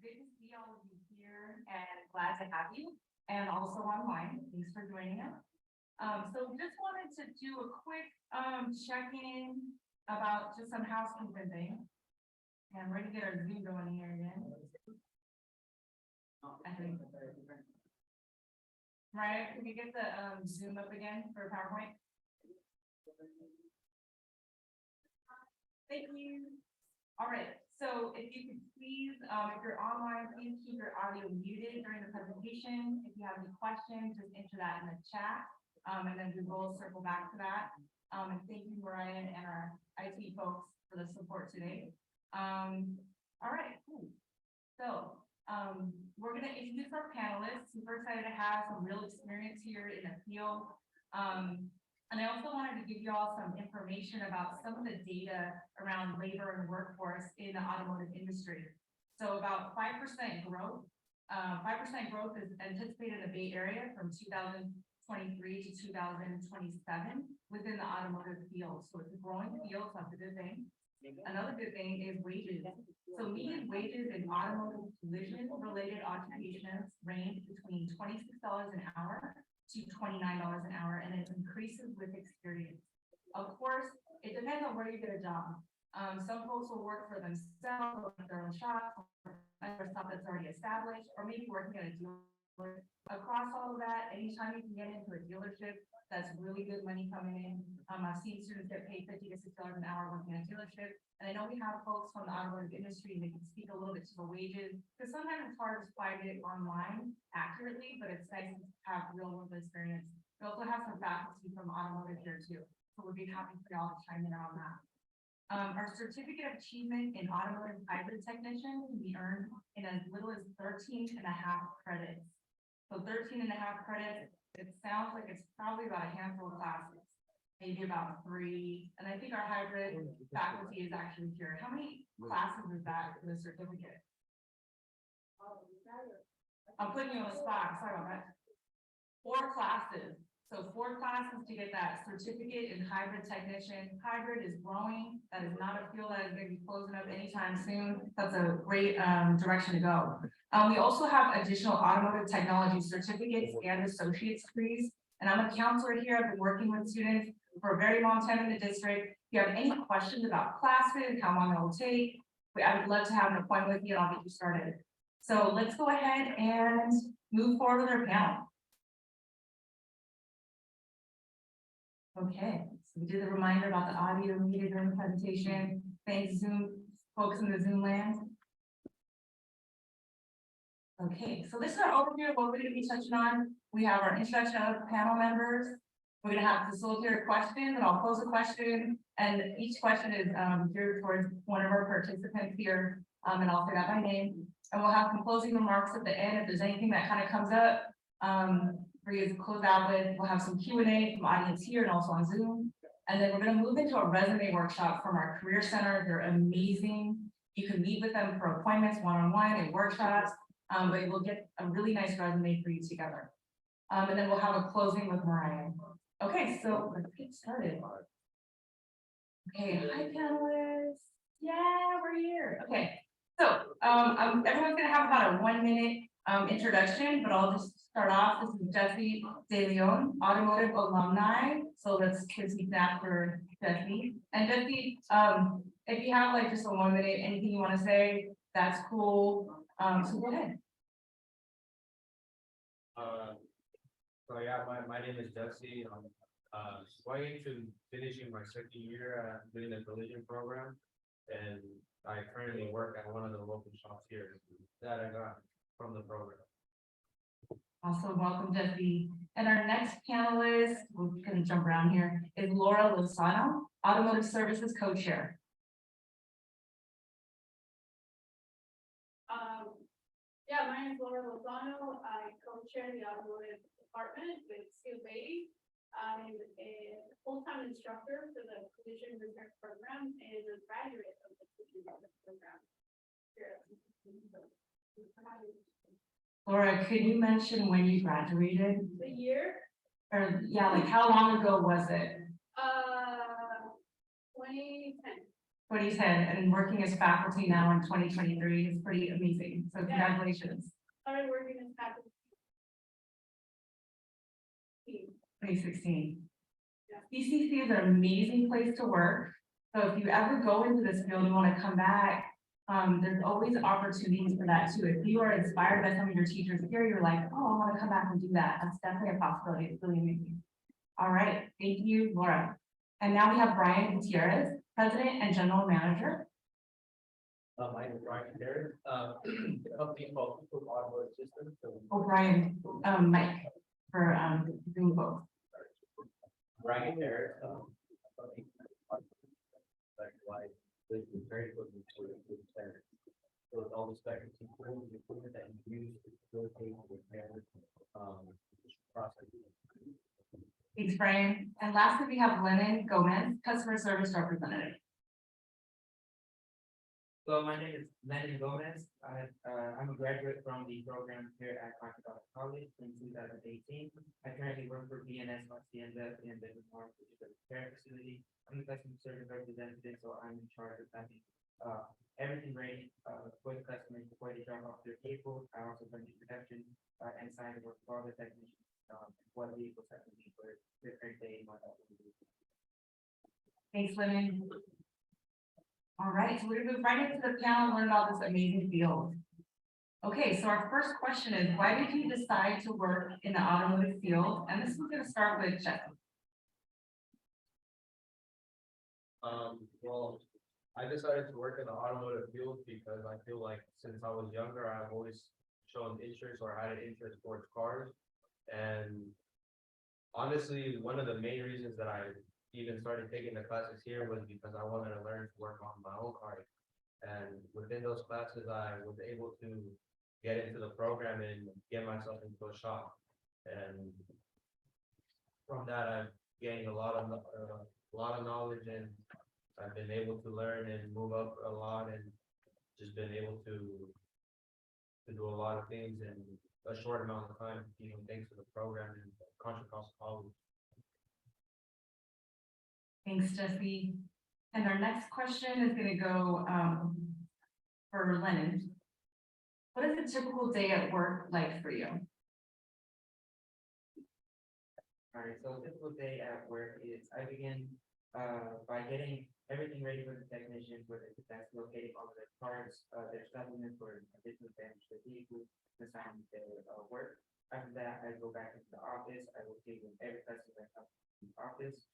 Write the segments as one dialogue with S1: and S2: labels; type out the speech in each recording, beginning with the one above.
S1: Good to see all of you here and glad to have you, and also online. Thanks for joining us. So just wanted to do a quick check-in about just some housekeeping things. And we're gonna get our Zoom going here again. I think. Right, can we get the Zoom up again for PowerPoint? Thank you. All right, so if you could please, if you're online, please keep your audio muted during the presentation. If you have any questions, just enter that in the chat, and then we will circle back to that. And thank you, Mariah, and our IT folks for the support today. All right, cool. So we're going to introduce our panelists. Super excited to have some real experience here in the field. And I also wanted to give you all some information about some of the data around labor and workforce in the automotive industry. So about 5% growth. 5% growth is anticipated in the Bay Area from 2023 to 2027 within the automotive field. So it's a growing field, so that's a good thing. Another good thing is wages. So median wages in automotive collision-related occupations range between $26 an hour to $29 an hour, and it increases with experience. Of course, it depends on where you get a job. Some folks will work for themselves, or their own shop, or stuff that's already established, or maybe working at a dealer. Across all of that, anytime you can get into a dealership, that's really good money coming in. I've seen students get paid $50 to $60 an hour working at a dealership. And I know we have folks from the automotive industry, and they can speak a little bit to the wages, because sometimes it's hard to find it online accurately, but it's nice to have real world experience. We also have some faculty from automotive here too, so we'll be happy for y'all to chime in on that. Our certificate of achievement in automotive hybrid technician can be earned in as little as 13.5 credits. So 13.5 credits, it sounds like it's probably about a handful of classes, maybe about 3. And I think our hybrid faculty is actually here. How many classes is that for the certificate? I'm putting you on the spot, sorry about that. 4 classes. So 4 classes to get that certificate in hybrid technician. Hybrid is growing. That is not a field that is going to be closing up anytime soon. That's a great direction to go. We also have additional automotive technology certificates and associate's degrees. And I'm a counselor here. I've been working with students for a very long time in the district. If you have any questions about classes, how long it will take, I would love to have an appointment with you and I'll get you started. So let's go ahead and move forward with our panel. Okay, so we did the reminder about the audio muted during the presentation. Thanks, Zoom folks in the Zoom land. Okay, so this is our overview of what we're going to be touching on. We have our introduction of panel members. We're going to have facilitator questions, and I'll pose a question, and each question is geared towards one of our participants here, and I'll say that by name. And we'll have some closing remarks at the end if there's anything that kind of comes up. For you to close out with, we'll have some Q&A from audience here and also on Zoom. And then we're going to move into a resume workshop from our Career Center. They're amazing. You can meet with them for appointments, one-on-one and workshops, but we'll get a really nice resume for you together. And then we'll have a closing with Mariah. Okay, so let's get started. Okay, hi panelists. Yeah, we're here. Okay, so everyone's going to have about a 1-minute introduction, but I'll just start off. This is Jesse De Leon, automotive alumni. So let's speak after Jesse. And Jesse, if you have like just a 1 minute, anything you want to say, that's cool. So go ahead.
S2: So yeah, my name is Jesse. I'm going to finishing my 2nd year doing the collision program, and I currently work at one of the local shops here that I got from the program.
S1: Awesome, welcome Jesse. And our next panelist, we're going to jump around here, is Laura Lozano, Automotive Services Co-Chair.
S3: Yeah, my name is Laura Lozano. I co-chair the automotive department with Sue Beatty. I'm a full-time instructor for the collision repair program and a graduate of the collision repair program.
S1: Laura, could you mention when you graduated?
S3: The year?
S1: Or yeah, like how long ago was it?
S3: 2010.
S1: what he said, and working as faculty now in 2023 is pretty amazing. So congratulations.
S3: Started working as faculty.
S1: 2016. BCC is an amazing place to work. So if you ever go into this field and want to come back, there's always opportunities for that too. If you are inspired by some of your teachers here, you're like, oh, I want to come back and do that. That's definitely a possibility. It's really amazing. All right, thank you, Laura. And now we have Brian Gutierrez, President and General Manager.
S4: My name is Brian Gutierrez, the company called Equip Automotive Systems.
S1: Oh, Brian, Mike, for Zoom folks.
S4: Brian Gutierrez, this is very good for the center. So with all the spectrum tools, the equipment that you use to facilitate repair, process.
S1: Thanks, Brian. And lastly, we have Lennon Gomez, Customer Service Representative.
S5: So my name is Lennon Gomez. I'm a graduate from the program here at Contra Costa College in 2018. I currently work for B&S Hacienda in the North, which is a repair facility. I'm the customer service representative, so I'm in charge of having everything ready for the customers before they drop off their vehicle. I also run the production and sign the work for all the technicians, what vehicles have to be for different day, month.
S1: Thanks, Lennon. All right, so we're gonna move right into the panel and learn about this amazing field. Okay, so our first question is, why did you decide to work in the automotive field? And this is gonna start with Jeff.
S2: Well, I decided to work in the automotive field because I feel like since I was younger, I've always shown interest or had an interest towards cars. And honestly, one of the main reasons that I even started taking the classes here was because I wanted to learn to work on my own car. And within those classes, I was able to get into the program and get myself into a shop. And from that, I've gained a lot of knowledge, and I've been able to learn and move up a lot, and just been able to do a lot of things in a short amount of time, thanks to the program and Contra Costa College.
S1: Thanks, Jesse. And our next question is gonna go for Lennon. What is a typical day at work like for you?
S5: All right, so a typical day at work is I begin by getting everything ready for the technician, whether that's locating all of their parts, their supplements or additional damage to the vehicle, assign their work. After that, I go back into the office. I will take with every customer that comes to the office,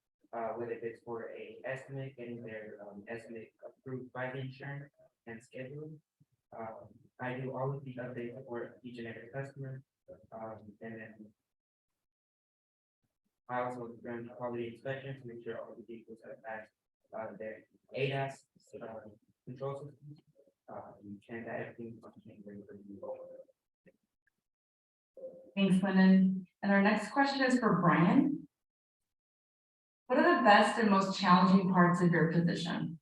S5: whether it's for a estimate, getting their estimate approved by the insurance and scheduled. I do all of the updates for each and every customer, and then I also run quality inspection to make sure all the vehicles have passed their ADAS control systems, and that everything functioning very well.
S1: Thanks, Lennon. And our next question is for Brian. What are the best and most challenging parts of your position?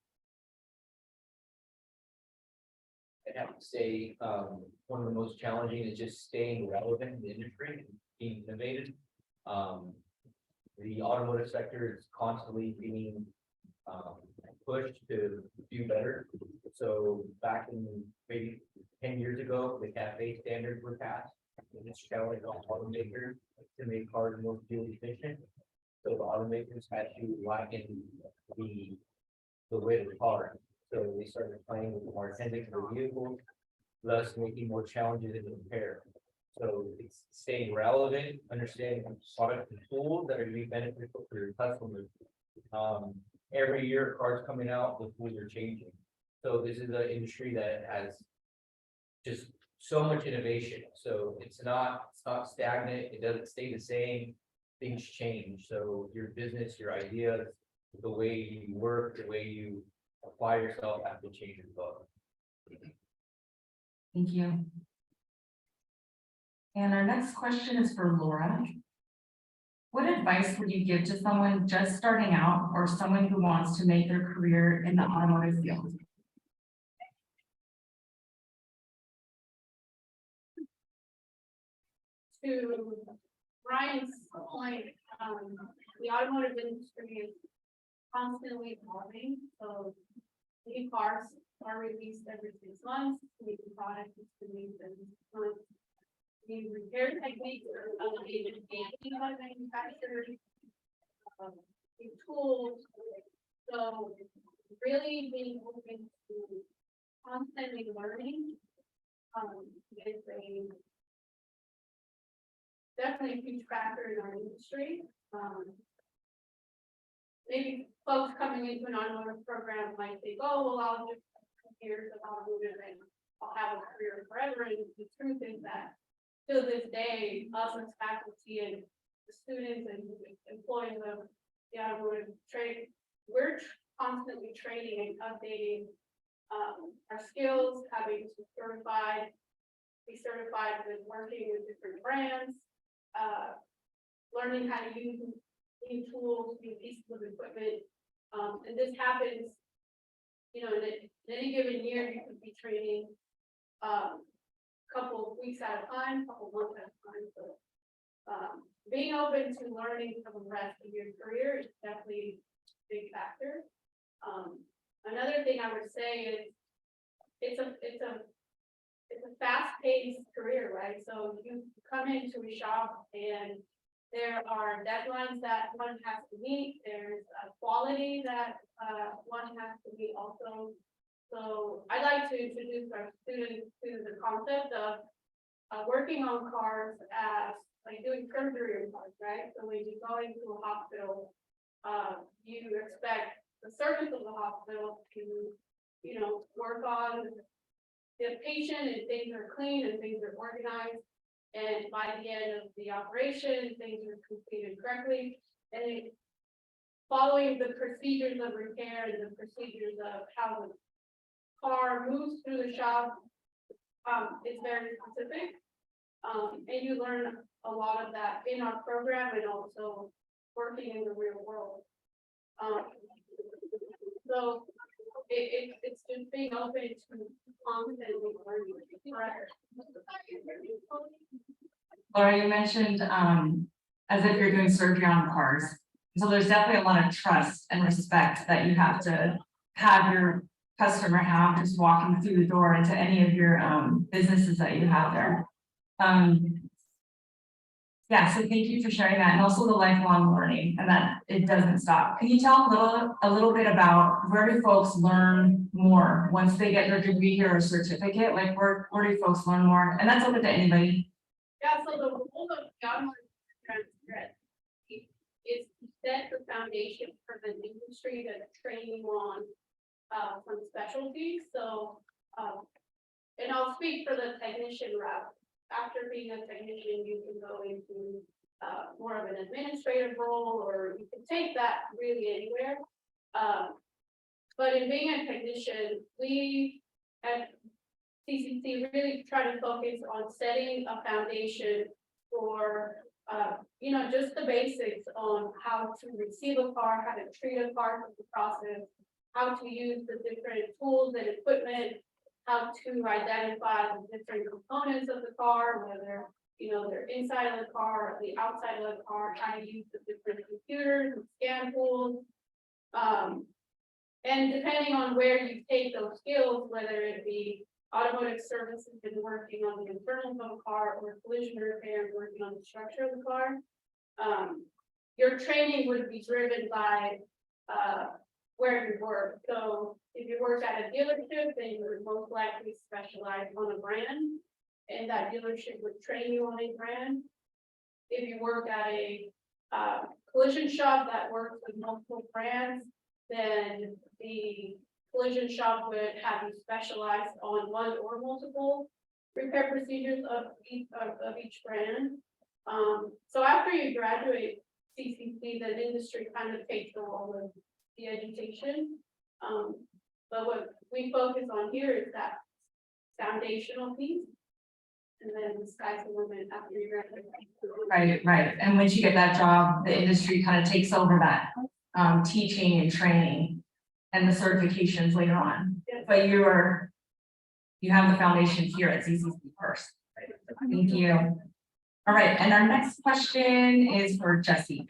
S4: I'd have to say, one of the most challenging is just staying relevant in the industry and being innovative. The automotive sector is constantly being pushed to do better. So back in maybe 10 years ago, the CAFE standards were passed, and it's challenging automakers to make cars more fuel efficient. So the automakers had to liken the weight of the car. So they started playing with more attendant for vehicles, thus making more challenges in the repair. So it's staying relevant, understanding product and tools that are going to be beneficial for your customers. Every year, cars coming out, the tools are changing. So this is an industry that has just so much innovation. So it's not stagnant. It doesn't stay the same. Things change. So your business, your ideas, the way you work, the way you apply yourself have to change as well.
S1: Thank you. And our next question is for Laura. What advice would you give to someone just starting out or someone who wants to make their career in the automotive field?
S3: To Brian's point, the automotive industry is constantly evolving, so new cars are released every 6 months, new products is released every 6 months. New repair techniques are elevated by manufacturers, new tools. So really being open to constantly learning, is a definitely a huge factor in our industry. Maybe folks coming into an automotive program might think, oh, well, I'll just 2 years of automotive and I'll have a career forever. And the truth is that to this day, us as faculty and the students and employees of the automotive trade, we're constantly training and updating our skills, having to be certified with working with different brands, learning how to use new tools, new pieces of equipment. And this happens, in any given year, you could be training a couple of weeks at a time, couple of months at a time. So being open to learning for the rest of your career is definitely a big factor. Another thing I would say is it's a fast-paced career, right? So you come into a shop and there are deadlines that one has to meet. There's a quality that one has to meet also. So I'd like to introduce our students to the concept of working on cars as like doing surgery on cars, right? So when you go into a hospital, you expect the service of the hospital to, work on the patient and things are clean and things are organized. And by the end of the operation, things are completed correctly. And following the procedures of repair and the procedures of how the car moves through the shop, it's very specific. And you learn a lot of that in our program and also working in the real world. So it's just being open to constantly learning.
S1: Laura, you mentioned, as if you're doing surgery on cars. So there's definitely a lot of trust and respect that you have to have your customer have just walking through the door into any of your businesses that you have there. Yeah, so thank you for sharing that, and also the lifelong learning, and that it doesn't stop. Can you tell a little bit about where do folks learn more once they get their degree or a certificate? Like where do folks learn more? And that's open to anybody.
S3: Yeah, so the role of the automotive transcript is to set the foundation for the industry that's training on some specialties. So, and I'll speak for the technician route. After being a technician, you can go into more of an administrative role, or you can take that really anywhere. But in being a technician, we at CCC really try to focus on setting a foundation for, just the basics on how to receive a car, how to treat a car through the process, how to use the different tools and equipment, how to identify the different components of the car, whether, they're inside of the car or the outside of the car, how to use the different computers and scan tools. And depending on where you take those skills, whether it be automotive services and working on the internals of a car, or collision repair and working on the structure of the car, your training would be driven by where you work. So if you work at a dealership, then you would most likely specialize on a brand, and that dealership would train you on a brand. If you work at a collision shop that works with multiple brands, then the collision shop would have you specialize on one or multiple repair procedures of each brand. So after you graduate CCC, the industry kind of takes the role of the education. But what we focus on here is that foundational piece, and then the sky's the limit after you graduate.
S1: Right. And once you get that job, the industry kind of takes over that teaching and training and the certifications later on.
S3: Yes.
S1: But you have the foundation here at CCC first. Right? Thank you. All right, and our next question is for Jesse.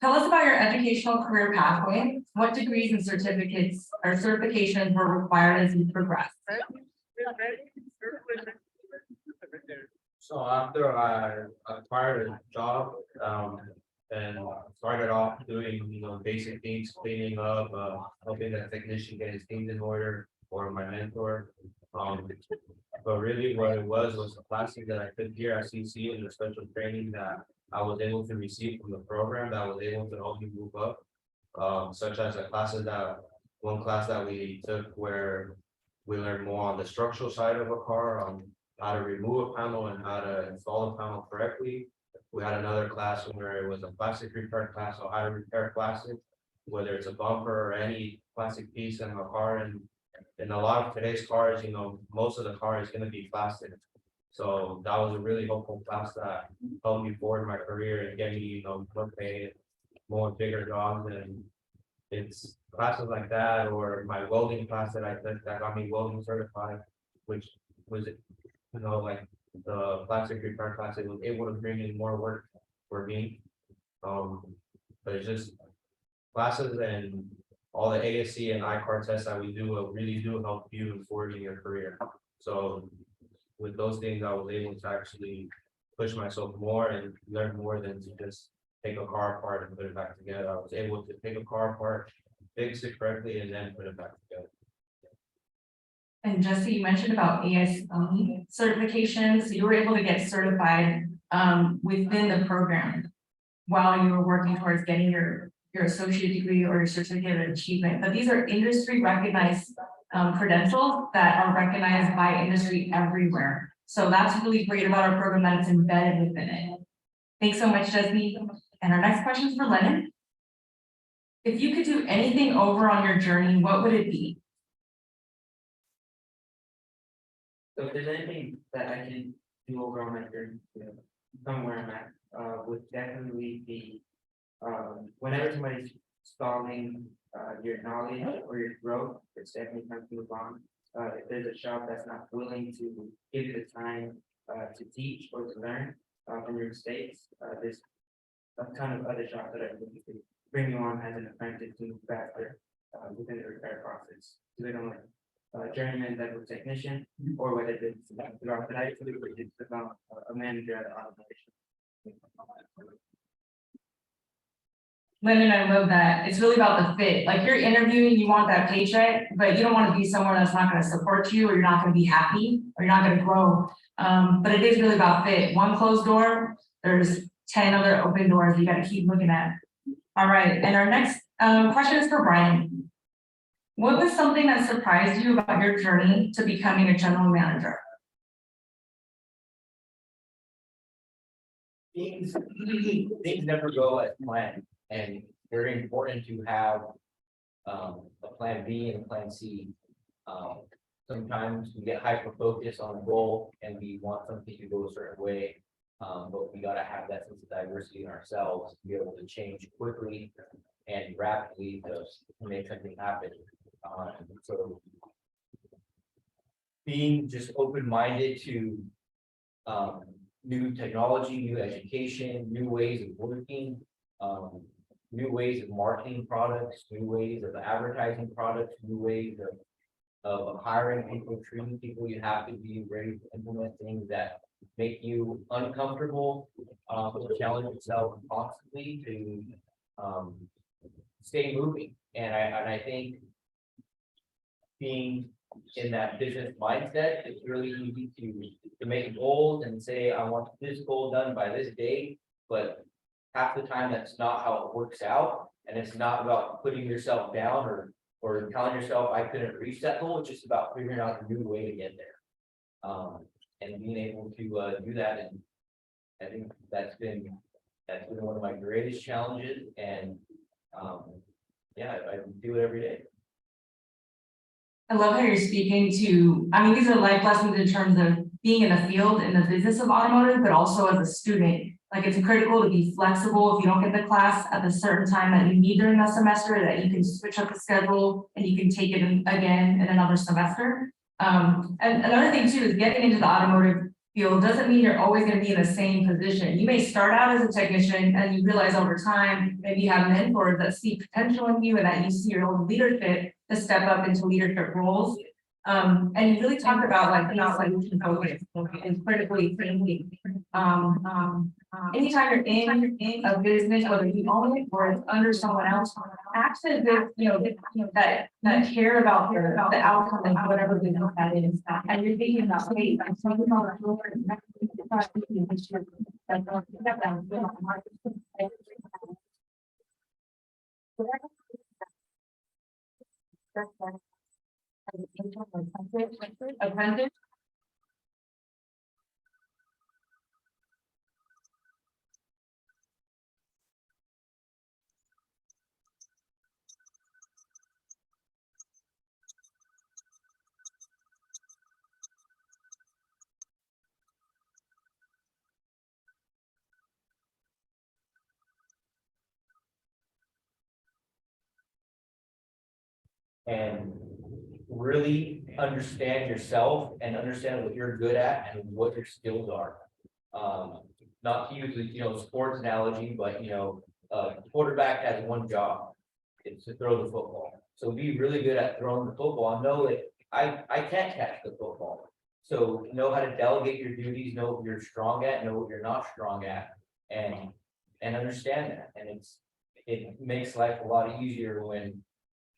S1: Tell us about your educational career pathway. What degrees and certificates or certifications were required as you progressed?
S2: So after I acquired a job, and started off doing, basic things, cleaning up, helping the technician get his things in order, or my mentor. But really what it was the classes that I took here at CC and the special training that I was able to receive from the program that was able to help me move up. Such as one class that we took where we learned more on the structural side of a car, on how to remove a panel and how to install a panel correctly. We had another class where it was a plastic repair class, so how to repair plastic, whether it's a bumper or any plastic piece in a car. And in a lot of today's cars, most of the car is gonna be plastic. So that was a really helpful class that helped me forward my career and get me, more paid, more bigger jobs. And it's classes like that, or my welding class that I took that got me welding certified, which was, like the plastic repair class, it was able to bring in more work for me. But it's just classes and all the ASC and ICAR tests that we do will really do help you in forwarding your career. So with those things, I was able to actually push myself more and learn more than to just take a car apart and put it back together. I was able to take a car apart, fix it correctly, and then put it back together.
S1: And Jesse, you mentioned about ASE certifications. So you were able to get certified within the program while you were working towards getting your associate degree or your certificate of achievement. But these are industry recognized credentials that are recognized by industry everywhere. So that's really great about our program, that it's embedded within it. Thanks so much, Jesse. And our next question is for Lennon. If you could do anything over on your journey, what would it be?
S5: So if there's anything that I can do over on my journey to somewhere I'm at, would definitely be, whenever somebody's stalling your knowledge or your growth, it's definitely time to move on. If there's a shop that's not willing to give you the time to teach or to learn from your mistakes, there's a ton of other shops that are looking to bring you on as an apprentice to move faster within the repair process. So they don't like journeyman level technician, or whether it's throughout the night, it's about a manager at the automation.
S1: Lennon, I love that. It's really about the fit. Like, you're interviewing, you want that paycheck, but you don't want to be somewhere that's not going to support you, or you're not going to be happy, or you're not going to grow. But it is really about fit. One closed door, there's 10 other open doors you got to keep looking at. All right, and our next question is for Brian. What was something that surprised you about your journey to becoming a general manager?
S4: Things never go as planned, and very important to have a plan B and a plan C. Sometimes we get hyper focused on a goal and we want something to go a certain way, but we got to have that sense of diversity in ourselves to be able to change quickly and rapidly to make something happen. So being just open-minded to new technology, new education, new ways of working, new ways of marketing products, new ways of advertising products, new ways of hiring people, treating people. You have to be ready to implement things that make you uncomfortable, challenge yourself constantly to stay moving. And I think being in that business mindset, it's really easy to make goals and say, I want this goal done by this date, but half the time that's not how it works out. And it's not about putting yourself down or telling yourself I couldn't reach that goal. It's just about figuring out a new way to get there. And being able to do that. And I think that's been one of my greatest challenges. And yeah, I do it every day.
S1: I love how you're speaking to, I mean, these are life lessons in terms of being in the field, in the business of automotive, but also as a student. Like, it's critical to be flexible. If you don't get the class at a certain time that you need during the semester, that you can switch up the schedule and you can take it again in another semester. And another thing too is getting into the automotive field doesn't mean you're always gonna be in the same position. You may start out as a technician and you realize over time, maybe you have mentors that see potential in you and that you see your own leadership to step up into leadership roles. And you really talk about like not like focus and critically thinking. Anytime you're in a business, whether you own it or it's under someone else, act as if that you care about the outcome and whatever the note that is. And you're thinking about, hey, I'm talking about apprentice.
S4: And really understand yourself and understand what you're good at and what your skills are. Not to use the, sports analogy, but, quarterback has one job. It's to throw the football. So be really good at throwing the football and know that I can't catch the football. So know how to delegate your duties, know what you're strong at, know what you're not strong at, and understand that. And it makes life a lot easier when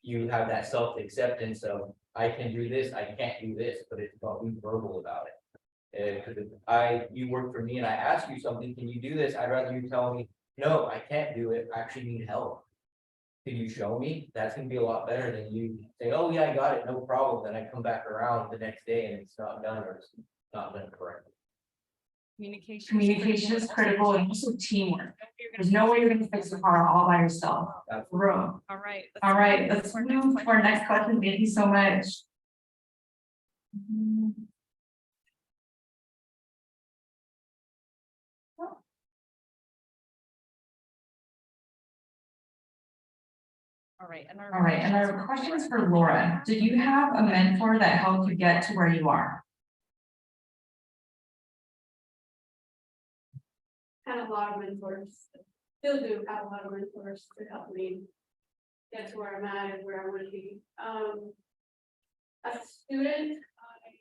S4: you have that self-acceptance of, I can do this, I can't do this, but it's about being verbal about it. Because if you work for me and I ask you something, can you do this? I'd rather you tell me, no, I can't do it, I actually need help. Can you show me? That's gonna be a lot better than you say, oh yeah, I got it, no problem. Then I come back around the next day and it's not done or it's not done correctly.
S1: Communication is critical and also teamwork. There's no way you're gonna fix the car all by yourself.
S4: That's
S1: Room.
S6: All right.
S1: All right, let's move to our next question. Thank you so much.
S6: All right.
S1: All right, and our question is for Laura. Did you have a mentor that helped you get to where you are?
S3: Had a lot of mentors, still do have a lot of mentors to help me get to where I'm at and where I want to be. As a student,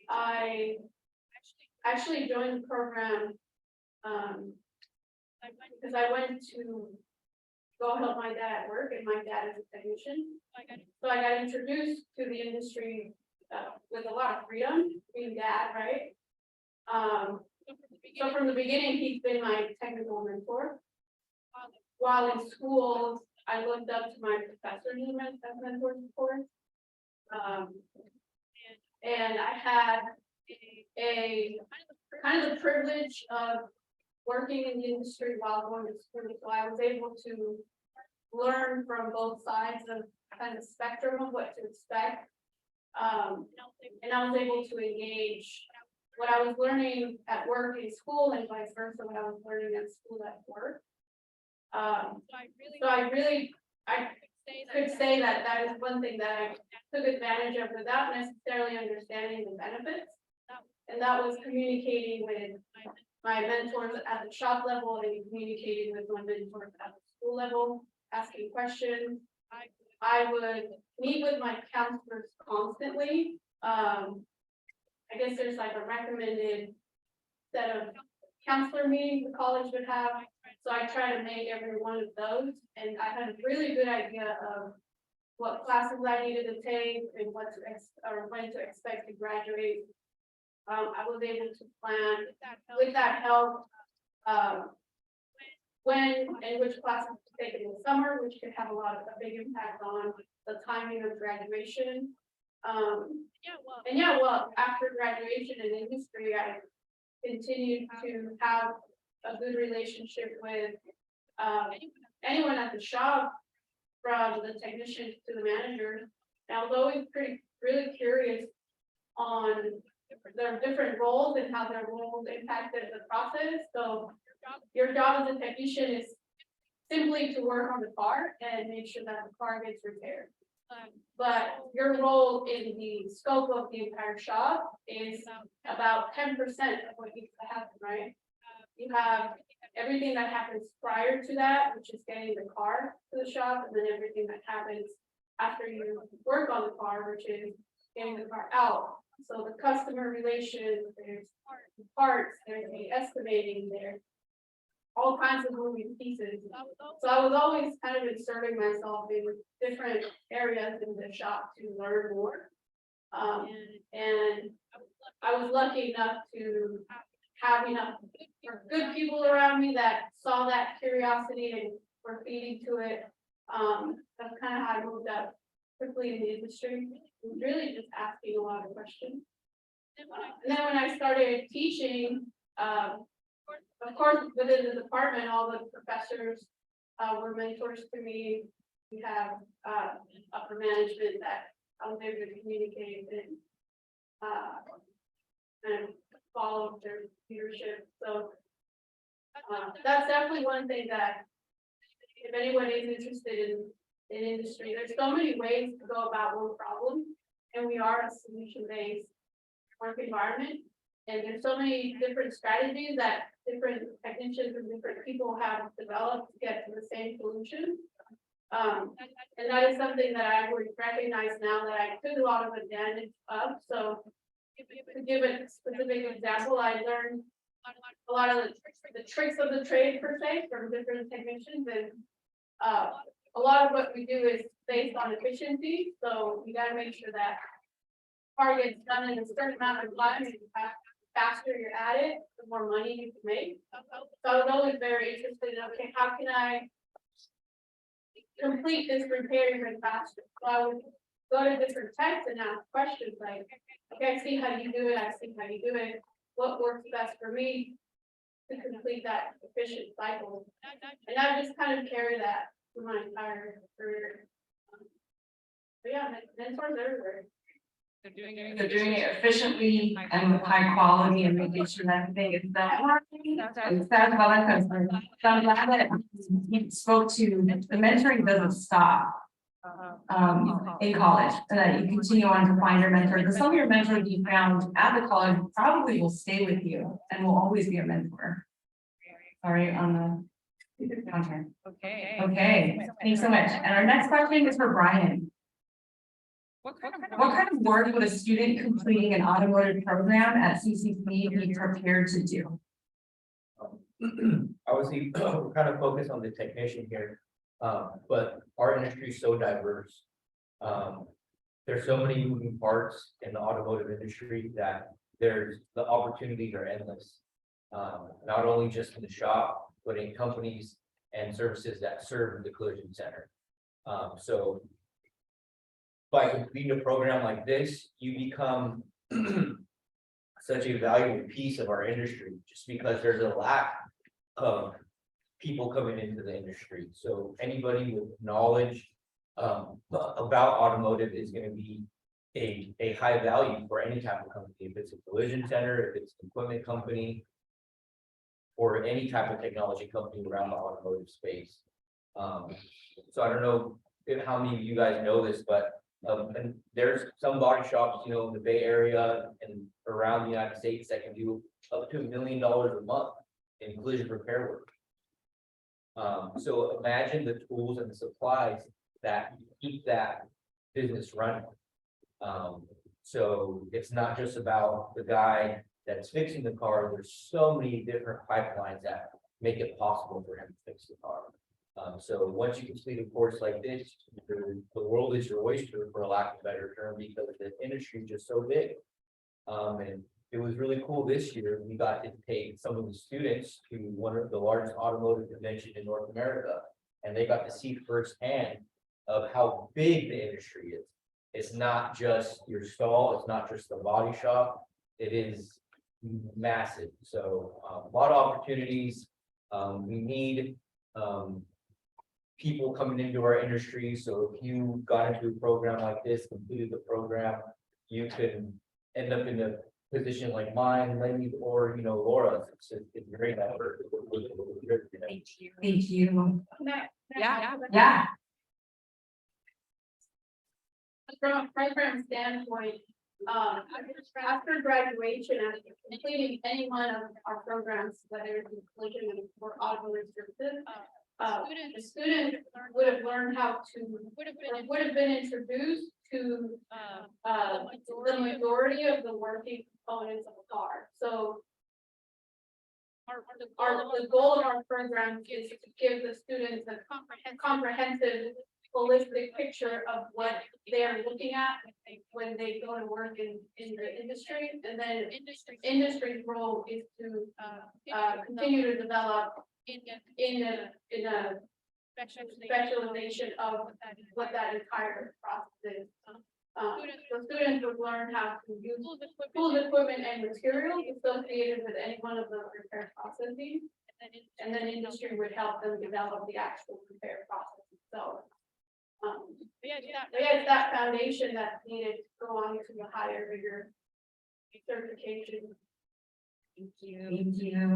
S3: I actually joined the program because I went to go help my dad at work, and my dad is a technician. So I got introduced to the industry with a lot of freedom, being dad, right? So from the beginning, he's been my technical mentor. While in school, I looked up to my professors as mentors, of course. And I had a kind of the privilege of working in the industry while going to school. So I was able to learn from both sides of kind of spectrum of what to expect. And I was able to engage what I was learning at work in school and vice versa, what I was learning at school at work. So I could say that that is one thing that I took advantage of without necessarily understanding the benefits. And that was communicating with my mentors at the shop level and communicating with my mentors at the school level, asking questions. I would meet with my counselors constantly. I guess there's like a recommended set of counselor meetings the college would have. So I try to make every one of those, and I had a really good idea of what classes I needed to take and what to when to expect to graduate. I was able to plan with that help when and which classes to take in the summer, which could have a big impact on the timing of graduation. Well, after graduation in industry, I continued to have a good relationship with anyone at the shop, from the technicians to the managers. And I was always really curious on their different roles and how their roles impacted the process. So your job as a technician is simply to work on the car and make sure that the car gets repaired. But your role in the scope of the entire shop is about 10% of what needs to happen, right? You have everything that happens prior to that, which is getting the car to the shop, and then everything that happens after you work on the car, which is getting the car out. So the customer relations, there's parts, there's the estimating, there's all kinds of moving pieces. So I was always kind of inserting myself in different areas in the shop to learn more. And I was lucky enough to have enough good people around me that saw that curiosity and were feeding to it. That's kind of how I moved up quickly in the industry, really just asking a lot of questions. And then when I started teaching, of course, within the department, all the professors were mentors to me. We have upper management that I was able to communicate and follow their leadership. So that's definitely one thing that if anyone is interested in industry, there's so many ways to go about one problem, and we are a solution-based work environment. And there's so many different strategies that different technicians and different people have developed to get to the same solution. And that is something that I would recognize now that I took a lot of advantage of. So to give a specific example, I learned a lot of the tricks of the trade per se from different technicians, and a lot of what we do is based on efficiency. So you gotta make sure that part gets done in a certain amount of time, and the faster you're at it, the more money you can make. So I was always very interested in, okay, how can I complete this repair even faster? So I would go to different techs and ask questions like, okay, I see how you do it, I see how you do it, what works best for me to complete that efficient cycle? And I just kind of carry that through my entire career. But yeah, mentors everywhere.
S6: They're doing
S1: it efficiently and with high quality and making sure that everything is done. It sounds about that customer. So I'm glad that you spoke to, the mentoring doesn't stop in college, and that you continue on to find your mentor. Because some of your mentors you found at the college probably will stay with you and will always be a mentor. Sorry, on the counter.
S6: Okay.
S1: Okay, thanks so much. And our next question is for Brian. What kind of work would a student completing an automotive program at CCC be prepared to do?
S4: Obviously, we're kind of focused on the technician here, but our industry is so diverse. There's so many moving parts in the automotive industry that the opportunities are endless. Not only just in the shop, but in companies and services that serve the collision center. So by completing a program like this, you become such a valuable piece of our industry, just because there's a lack of people coming into the industry. So anybody with knowledge about automotive is going to be a high value for any type of company. If it's a collision center, if it's an equipment company, or any type of technology company around the automotive space. So I don't know how many of you guys know this, but and there's some body shops, you know, in the Bay Area and around the United States that can do up to $1 million a month in collision repair work. So imagine the tools and the supplies that keep that business running. So it's not just about the guy that's fixing the car. There's so many different pipelines that make it possible for him to fix the car. So once you complete a course like this, the world is your oyster, for a lack of a better term, because the industry is just so big. And it was really cool this year. We got to take some of the students to one of the largest automotive conventions in North America, and they got to see firsthand of how big the industry is. It's not just your stall, it's not just the body shop, it is massive. So a lot of opportunities. We need people coming into our industry. So if you got into a program like this, completed the program, you can end up in a position like mine, Lenny, or Laura's. It's very diverse.
S1: Thank you.
S6: Yeah.
S1: Yeah.
S3: from a program standpoint, after graduation, after completing any one of our programs, whether it be collision or automotive services, the student would have learned how to, or would have been introduced to, the majority of the working components of a car. So the goal of our program is to give the students a comprehensive, holistic picture of what they're looking at when they go to work in the industry. And then industry's role is to continue to develop in a specialization of what that entire process is. So students would learn how to use tools, equipment, and materials associated with any one of the repair processes. And then industry would help them develop the actual repair process. So, it's that foundation that's needed to go on to the higher, bigger certification.
S1: Thank you.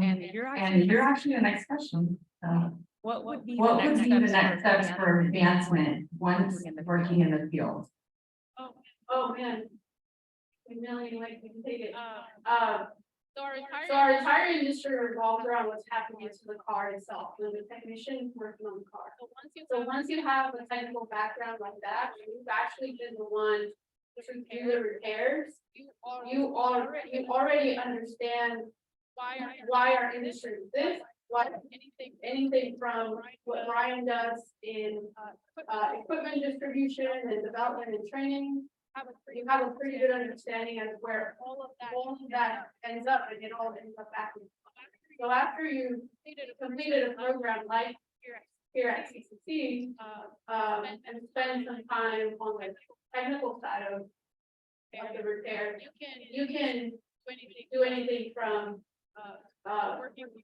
S6: And
S1: you're actually the next question.
S6: what would be
S1: What
S6: the
S1: would be the next steps for
S6: advancement?
S1: advancement once working in the field?
S3: Oh, man. A million ways we can take it.
S6: So
S3: So our entire industry revolves around what's happening to the car itself, with the technician working on the car. So once you have a technical background like that, you've actually been the one to do the repairs. You already understand why our industry exists, what anything from what Ryan does in equipment distribution and development and training. You have a pretty good understanding of where all of that ends up, and it all ends up back. So after you completed a program like here at CCC, and spend some time on the technical side of the repair, you can do anything from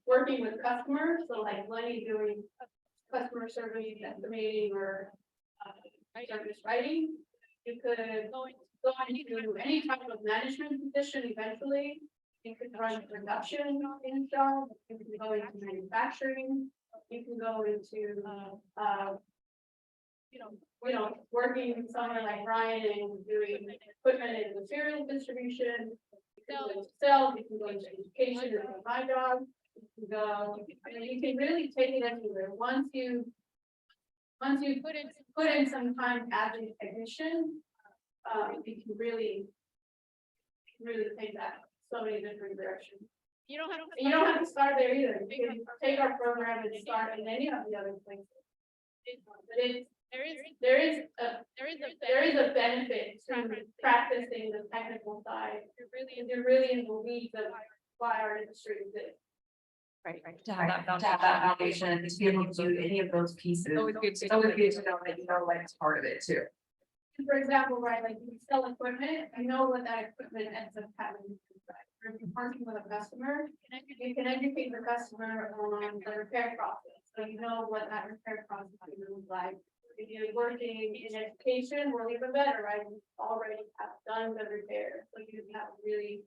S3: working with customers, so like Lenny doing customer service estimating or service writing. You could go into any type of management position eventually. You could run production in job, you can go into manufacturing, you can go into working somewhere like Ryan and doing equipment and material distribution. You can go into sales, you can go into education, that's my job. You can go, you can really take it anywhere. Once you put in some time as a technician, you can really take that so many different directions. You don't have to start there either. You can take our program and start in any of the other places. But there is a benefit to practicing the technical side. You're really in the weeds of why our industry exists.
S6: Right.
S1: To have that foundation and to be able to do any of those pieces. It's always good to know that you know like it's part of it too.
S3: For example, right, like you sell equipment, you know what that equipment ends up having. Or if you're working with a customer, you can educate the customer on the repair process. So you know what that repair process looks like. If you're working in education, well, even better, right? You already have done the repair, so you have really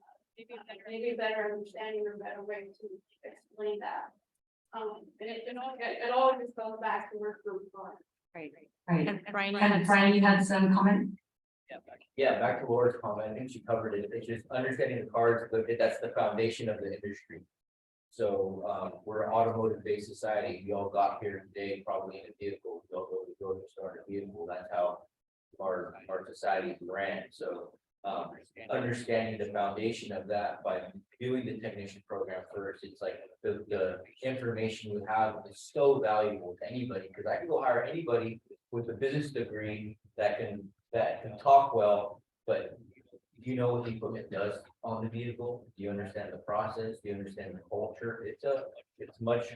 S3: maybe a better understanding or better way to explain that. And it all just goes back to work from car.
S6: Right.
S1: Right.
S6: And
S1: Brian, you had some comment?
S4: Yeah, back to Laura's comment, I think she covered it, it's just understanding the cars, that's the foundation of the industry. So, we're an automotive-based society, we all got here today, probably in a vehicle, we all go to the door to start a vehicle, that's how our society ran, so. Understanding the foundation of that by doing the technician program first, it's like the information you have is so valuable to anybody, because I can go hire anybody with a business degree that can talk well, but do you know what the equipment does on the vehicle? Do you understand the process? Do you understand the culture? It's much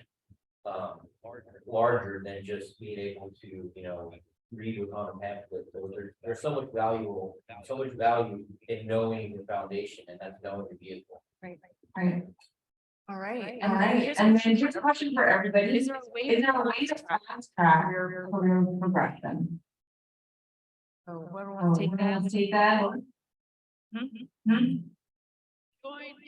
S4: larger than just being able to, read what's on a pamphlet. So there's so much value in knowing the foundation, and that's knowing the vehicle.
S1: Right.
S6: All right.
S1: All right. And then here's a question for everybody.
S6: Is there a way
S1: to fast track your career progression?
S6: So where do we
S1: Oh,
S6: want to take
S1: we're
S6: that?
S1: gonna take that. Hmm?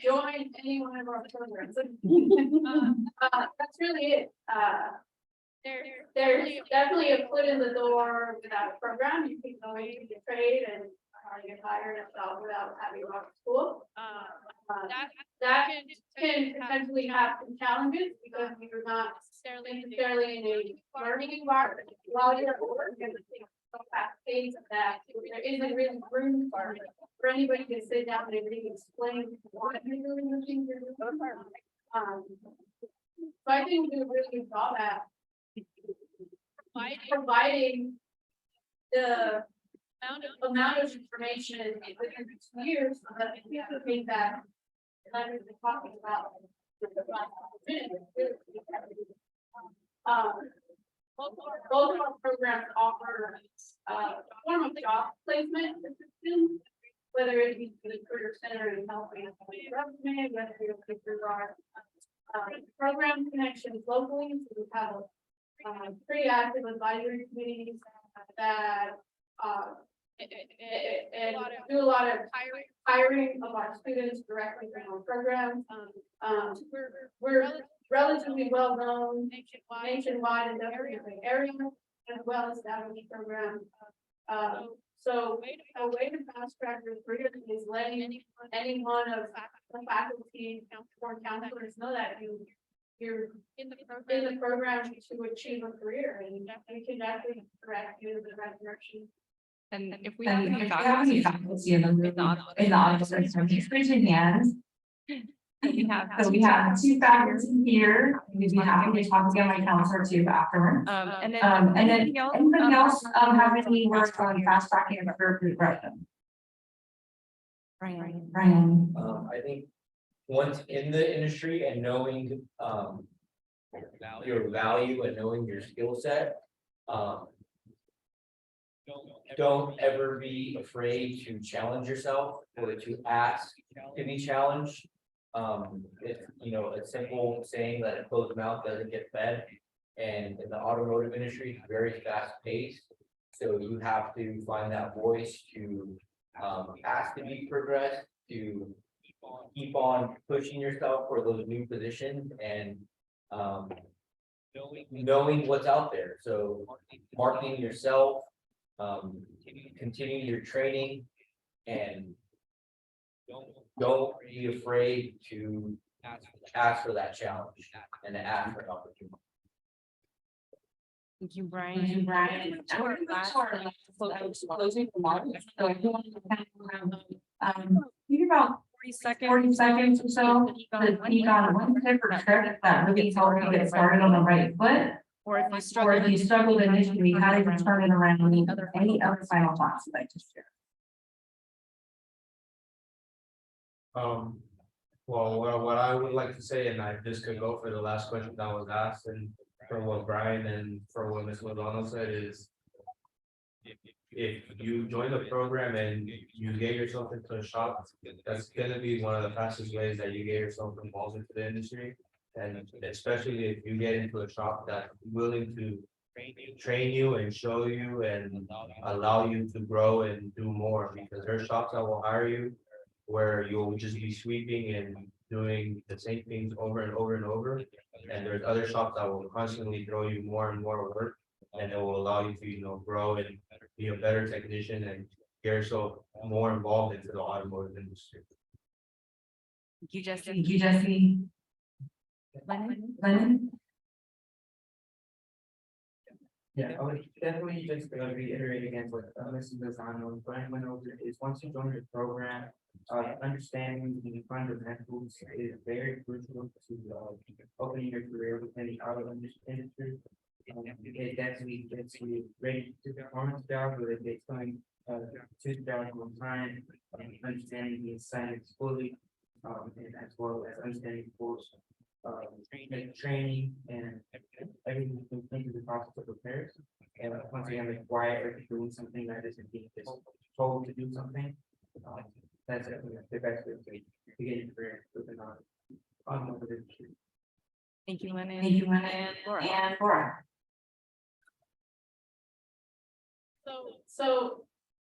S3: Join any one of our programs. That's really it. there's definitely a foot in the door without a program. You can go into the trade and get hired at job without having gone to school. That can potentially have some challenges because you're not necessarily in a learning environment while you're working. So fast paced that there isn't really room for anybody to sit down and really explain what you're doing, the things you're doing. So I think we really saw that providing the amount of information within 2 years, so that we have to think that, like we've been talking about. Both of our programs offer form of job placement assistance, whether it be the career center and helping resume, whether you're through our program connections locally, so we have pretty active advisory committees that and do a lot of hiring of our students directly from our programs. We're relatively well known nationwide and definitely in the area, as well as established program. So a way to fast track your career is letting any one of the faculty or counselors know that you're in the program to achieve a career, and we can definitely direct you in the right direction.
S1: And if we
S7: And
S1: have
S7: if
S1: any
S7: you have any faculty in the audience, please raise your hands. So we have two faculty here, we'd be happy to talk to my counselor too afterwards.
S1: and then
S7: And then anybody else have any words on fast tracking of career progression? Brian.
S4: I think once in the industry and knowing, your value and knowing your skill set, don't ever be afraid to challenge yourself or to ask to be challenged. It's, a simple saying that a closed mouth doesn't get fed. And in the automotive industry, it's very fast paced. So you have to find that voice to ask to be progressed, to keep on pushing yourself for those new positions and knowing what's out there. So marketing yourself, continuing your training, and don't be afraid to ask for that challenge and to ask for an opportunity.
S1: Thank you, Brian.
S7: Thank you, Brian. And we're gonna go to our closing remarks. So if you want to have, maybe about 40 seconds or so to speak on one tip or trick that really helped you get started on the right foot.
S1: Or if you
S7: Or if you struggled initially, how did you turn it around? Any other final thoughts you'd like to share?
S2: Well, what I would like to say, and this could go for the last question that was asked, and from what Brian and from what Ms. Lozano said is, if you join the program and you get yourself into a shop, that's gonna be one of the fastest ways that you get yourself involved into the industry. And especially if you get into a shop that's willing to train you and show you and allow you to grow and do more, because there are shops that will hire you where you'll just be sweeping and doing the same things over and over and over. And there's other shops that will constantly throw you more and more work, and it will allow you to, grow and be a better technician and get yourself more involved into the automotive industry.
S1: Thank you, Jesse.
S7: Thank you, Jesse. Lennon?
S5: Yeah, I would definitely just reiterate again what Mrs. Lozano and Brian went over is once you join the program, understanding the fundamentals is very crucial to opening your career within the auto industry. It definitely gets you ready to performance jobs, whether it's going to jobs on time, understanding the assignments fully, and as well as understanding course training and everything into the process of repairs. And once again, require doing something that isn't being just told to do something. That's the best way to get your career within automotive industry.
S1: Thank you, Lennon.
S7: Thank you, Lennon.
S1: And Laura.
S7: And Laura.
S3: So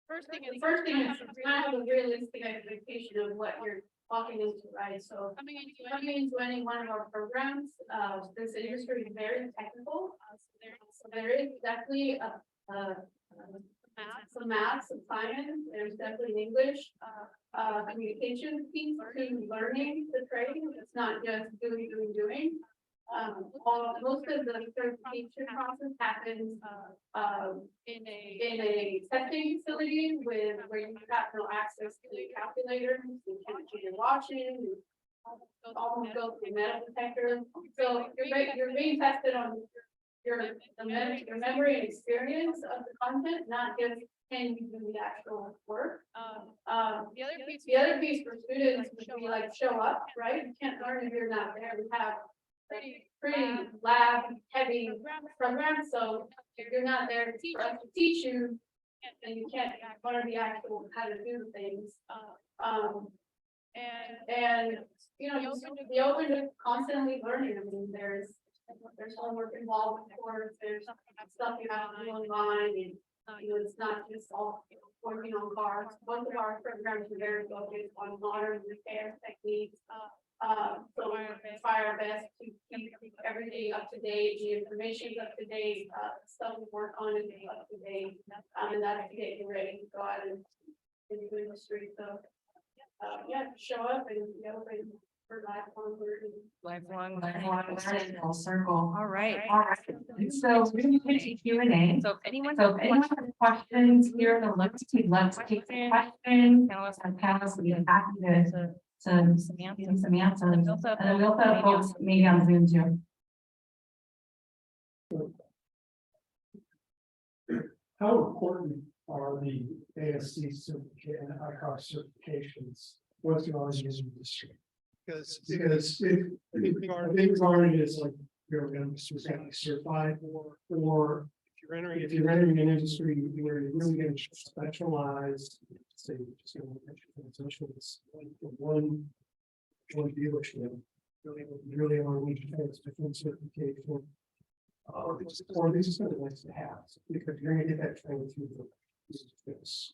S3: first thing is kind of have a realistic expectation of what walking into, right? So coming into any one of our programs, this industry is very technical. So there is definitely some math, some science, there's definitely English, communication piece to learning the trade. It's not just doing. Most of the certification process happens, in a testing facility where you have no access to the calculator, you can't do your watching, you almost go through metal detector. So you're being tested on your memory and experience of the content, not just can you do the actual work. The other piece for students would be like show up, right? You can't learn if you're not there. We have pretty lab heavy program, so if you're not there for us to teach you, and you can't learn the actual how to do things. And you know, be open to constantly learning. I mean, there's homework involved, of course, there's stuff you have to do online, and you know, it's not just all working on cars. Most of our programs are very focused on modern repair techniques. So we try our best to keep everything up to date, the information up to date, stuff we work on is up to date, and that's to get you ready to go out and into the industry. So, yeah, show up and be open for lifelong learning.
S6: Lifelong learning.
S7: Full circle.
S6: All right.
S7: All right, so we're gonna put to Q&A.
S6: So if anyone.
S7: So if anyone has questions here, we'd love to take some questions.
S6: Panelists
S7: And panelists will be happy to give some answers. And then we also have folks maybe on Zoom too.
S8: How important are the ASC certificate and ICAR certifications with the auto user industry? Because if regarded as like you're going to be certified, or if you're entering an industry where you're really going to specialize, say, just going to mention this one dealership, really are we different certification. Or these are the nice to have, because you're gonna get that training through this.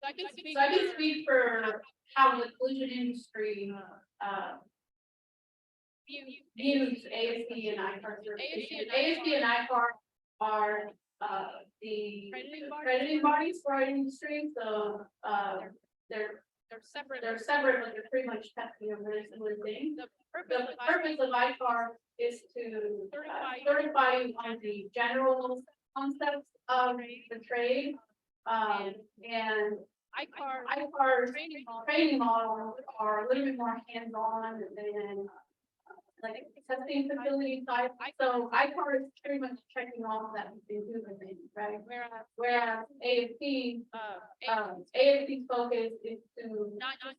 S3: So I can speak for how the collision industry, views ASC and ICAR certification. ASC and ICAR are, the accrediting bodies for our industry, so, they're separate, but they're pretty much testing a very similar thing. The purpose of ICAR is to certify you on the general concepts of the trade. And ICAR training models are a little bit more hands-on than like testing facility type. So ICAR is pretty much checking off that we can do the thing, right? Whereas AFC's focus is to not just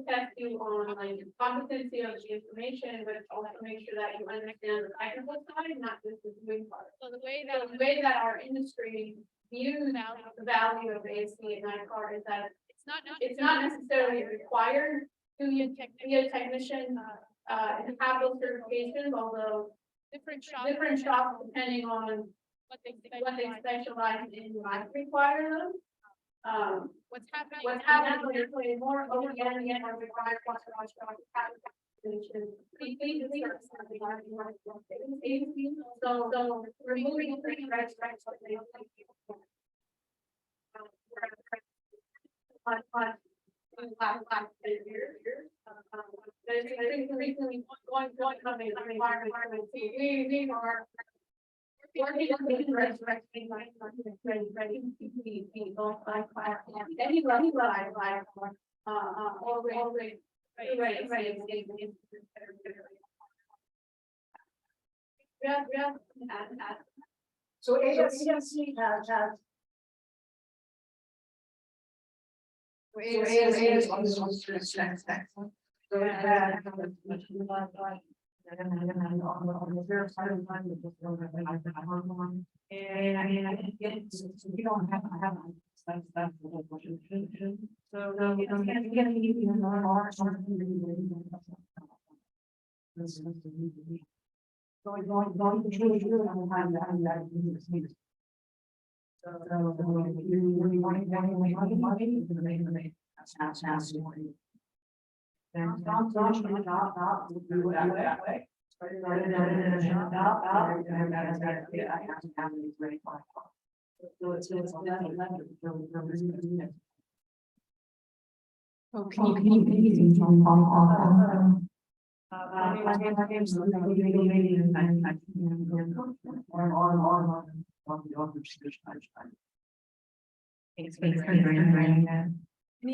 S3: test you on like competency of the information, but also make sure that you understand the technical side, not just the doing part. So the way that our industry views the value of ASC and ICAR is that it's not necessarily required to be a technician and have those certifications, although different shops depending on what they specialize in might require them. What's happening when you're putting more over again or require so removing the
S8: So ASC has.
S7: you want to then not do it that way. It's very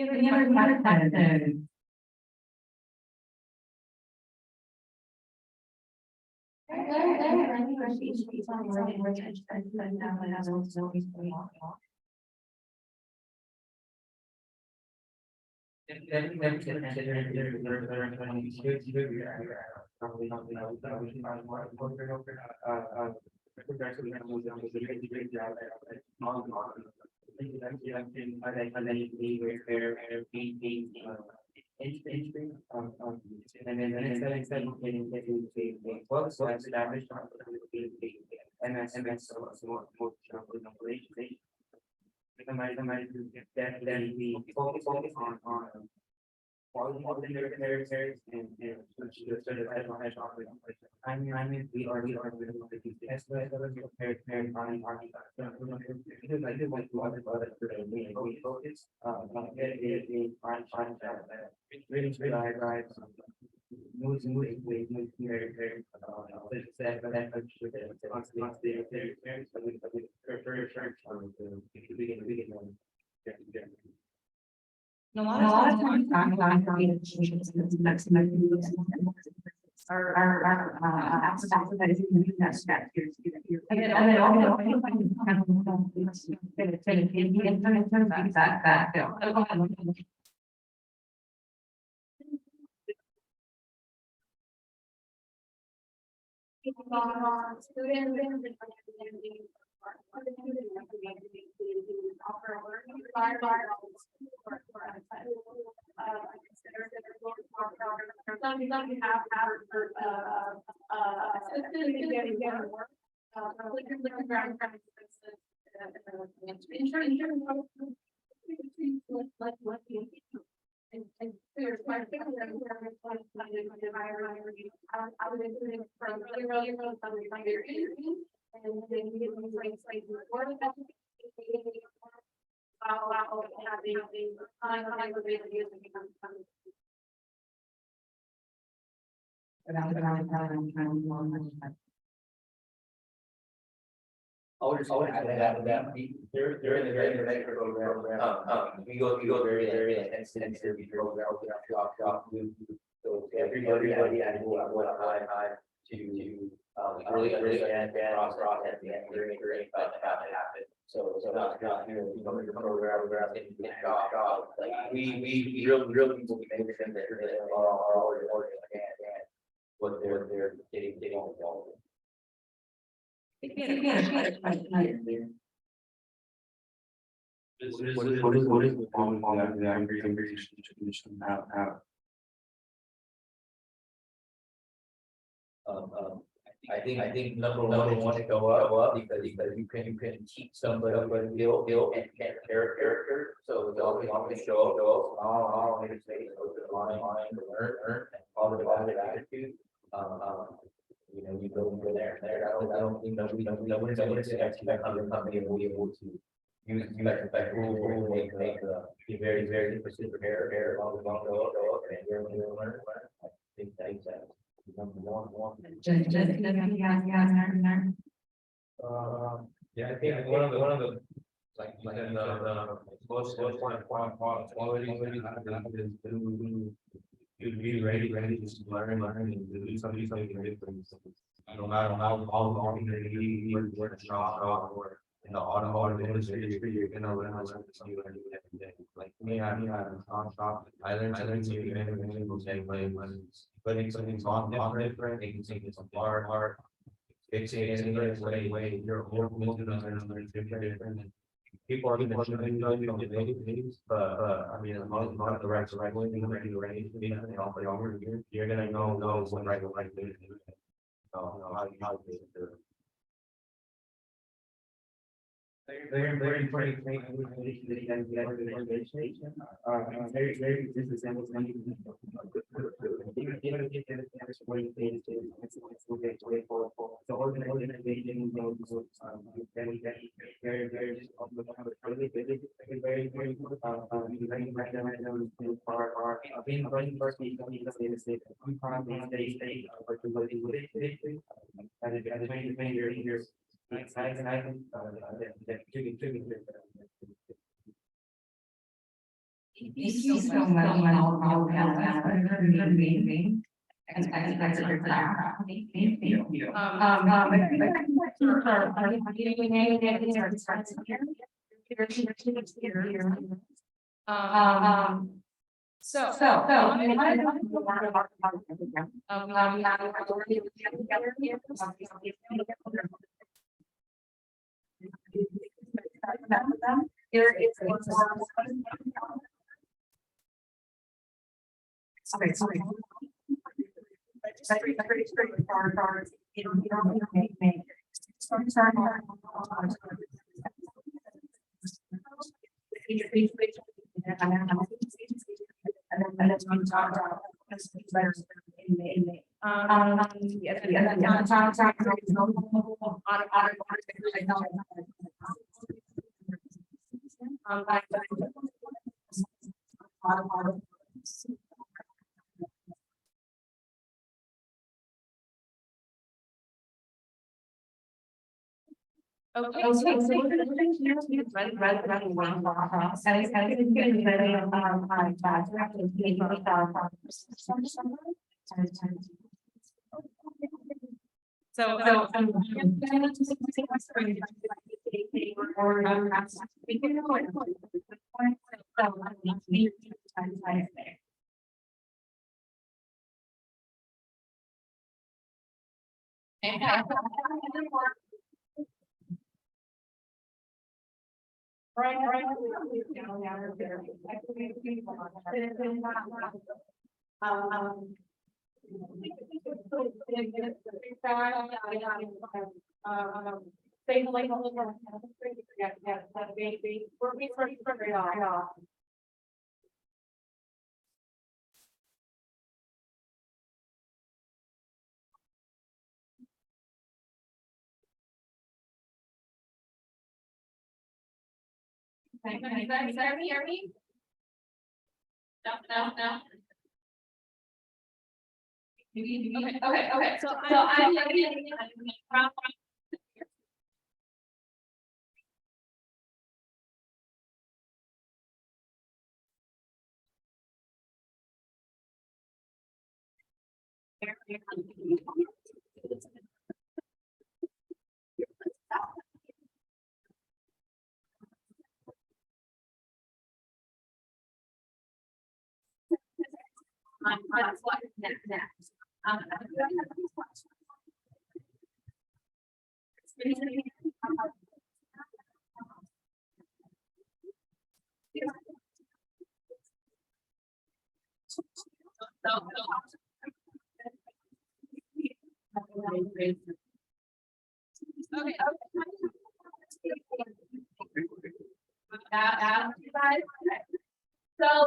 S7: any other questions?
S5: And then instead of getting well, so I established MS, so more relationship. Then we focus on quality of the repairs and which is sort of I mean, we are the estimate of the repair planning because I do like to other we focus on getting really right moves very but then constantly repairs but we prefer we get
S7: A lot of times I'm trying to change our aspects that is in that step here. And then also that.
S4: I'll just add that during the very program, we go very intensive program, so everybody had one time to really understand process and great about how it happened. So not the program and job, like we really will be making sure that they are already understand what they're getting involved in.
S2: What is the problem with the aggregation have?
S4: I think number one to go up because you can teach somebody skill and character. So it's always show all in space, line, learn, and all the attitude. You go there. I don't think nobody's actually that kind of company will be able to use that rule make be very specific area all go up and you're learn. I think that's number one.
S2: Yeah, I think one of the like you said, the most quality is to be ready to learn and to do something different. No matter how long you work a shop or in the automotive industry, you're gonna learn something every day. Like me, I shop. I learned putting something on different, making something hard, fixing it in a way, you're open to learn different. People are going to days, but I mean, as long as it's not the right way, you're gonna know what right way to do. How to do it.
S5: very important thing. Very, this is examples. The organization, very, very, being running first, state, and many years. And I think, that
S7: Thank you so much. Amazing. And thanks for your time. Thank you. Here is sorry. Okay, so we're gonna finish here, red, one, Can you hear me? No. Okay. So I'm next. Okay. So,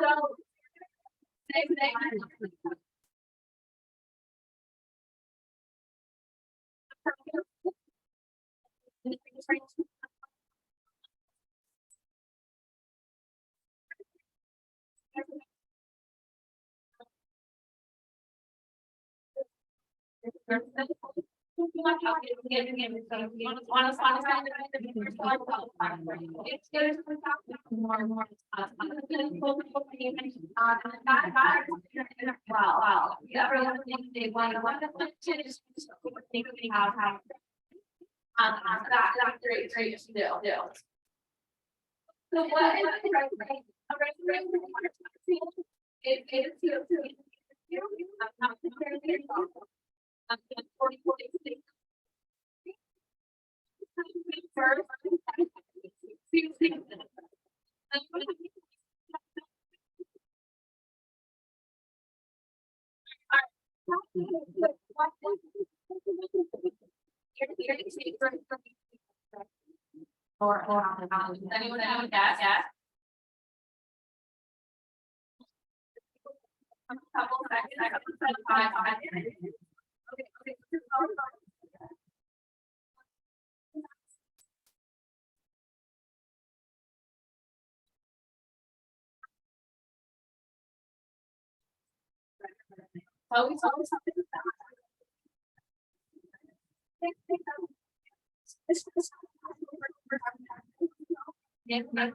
S7: Wow. Everyone thinks they want to that's great, still. So what is
S3: anyone guess? Couple seconds, five minutes. Okay. Tell me something. Yes. No.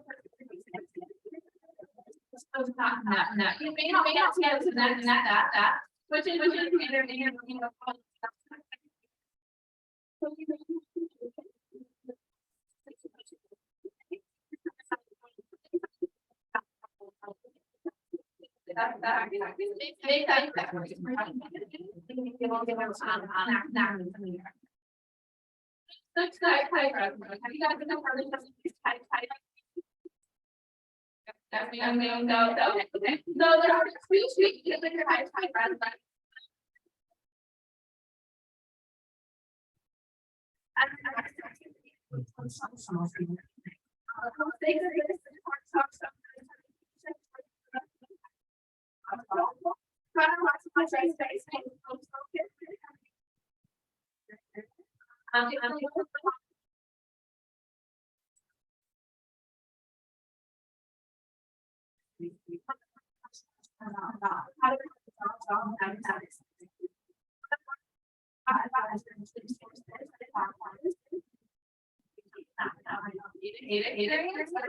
S3: You may not see it, that. Which is, No, there are two,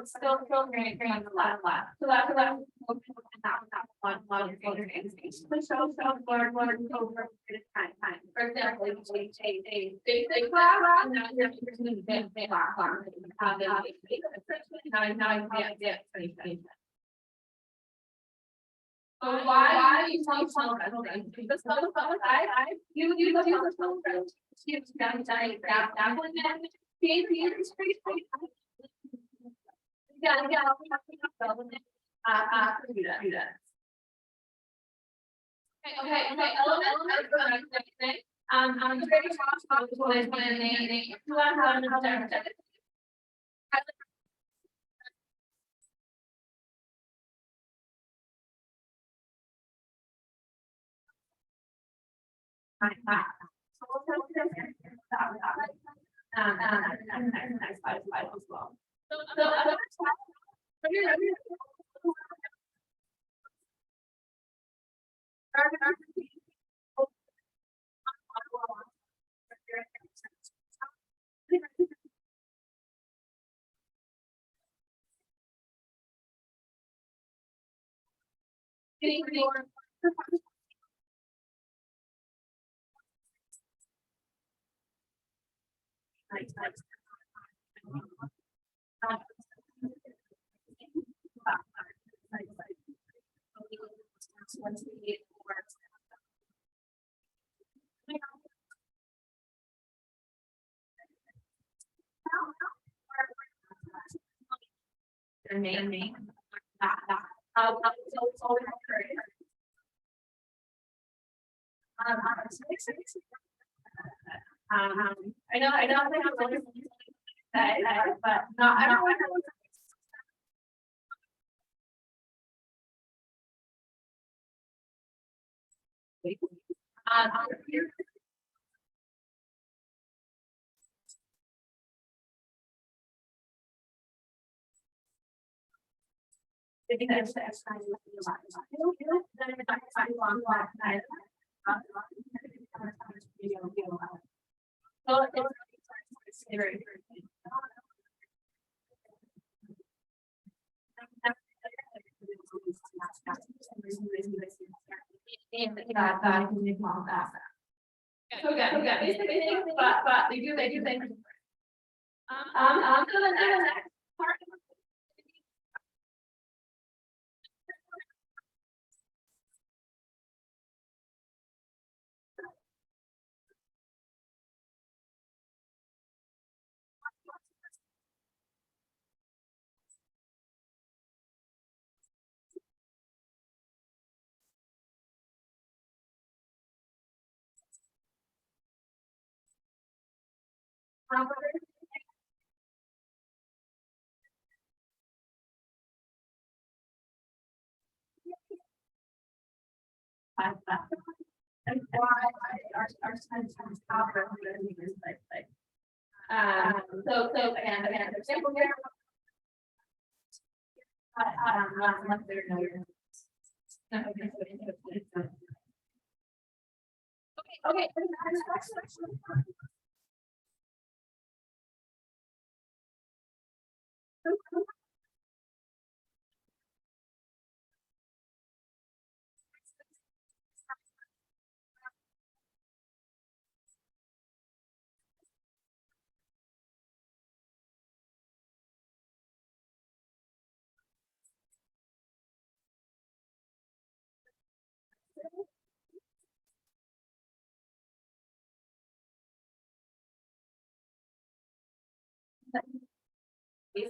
S3: Still going on the left. So that's one over time. For example, you take a basic class, now you're going to get a class. Now you get. So why do you tell someone? Because I you use the phone. Students down. Yeah. Do that. Okay. I'm very responsible when they learn how to. As well. I know I don't that, but no, I don't. But they do things. So the next part. And why our students have like. So again, there's sample here. Okay.